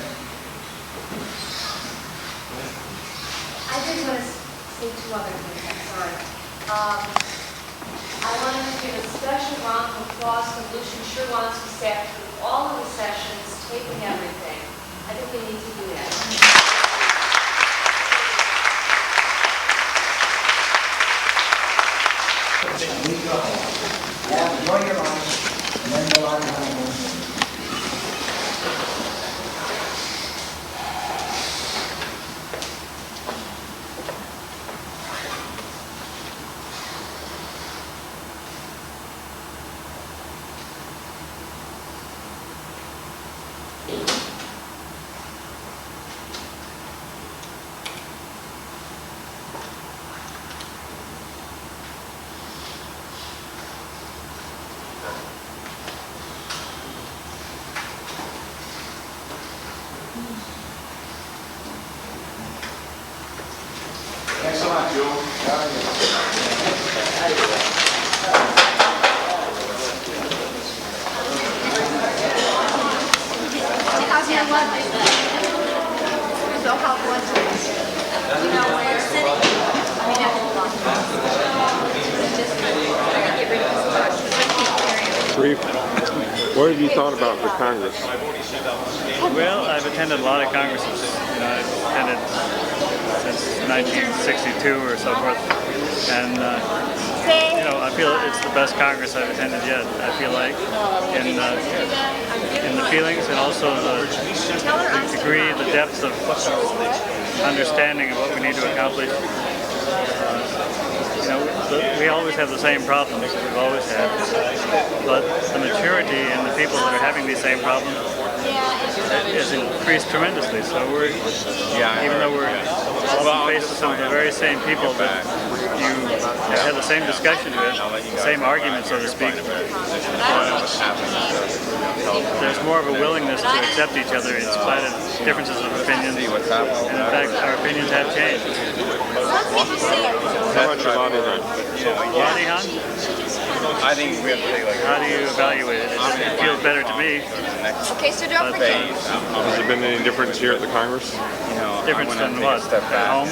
I did want to say two other things. I'm sorry. I want to give a special round of applause to Lucian Sherwans, who sat through all of the sessions, taping everything. I think we need to do that. Yeah, enjoy your lunch, and then go on home. Thanks so much, Joe. How's your lunch? So how was it? You know where you're sitting? I mean, that's a lot. Just get rid of this brush. brief. What have you thought about the Congress? Well, I've attended a lot of Congresses. You know, I've attended since 1962 or so forth, and you know, I feel it's the best Congress I've attended yet. I feel like in the feelings and also the degree, the depth of understanding of what we need to accomplish. You know, we always have the same problems that we've always had, but the maturity in the people that are having these same problems has increased tremendously. So we're, even though we're often faced with some of the very same people that you have had the same discussion with, the same argument, so to speak, there's more of a willingness to accept each other in spite of differences of opinion. And in fact, our opinions have changed. How much are latihan? Latihan? I think we have to take like... How do you evaluate it? It feels better to me. Okay, so don't forget. Has there been any difference here at the Congress? Difference than what? At home?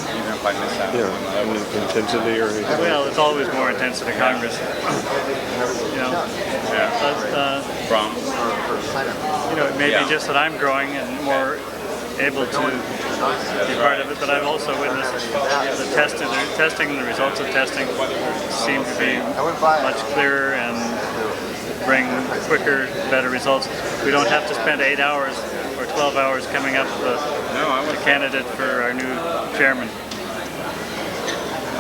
Yeah, in intensity or anything? Well, it's always more intense at a Congress. You know, but, you know, it may be just that I'm growing and more able to be part of it, but I've also witnessed the testing and the results of testing seem to be much clearer and bring quicker, better results. We don't have to spend 8 hours or 12 hours coming up with the candidate for our new chairman.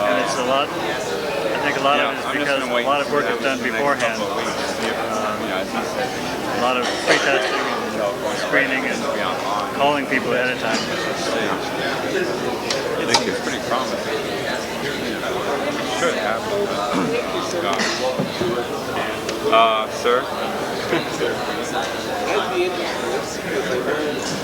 And it's a lot, I think a lot of it is because a lot of work is done beforehand. A lot of pre-testing and screening and calling people ahead of time. I think it's pretty promising. Should happen. Sir?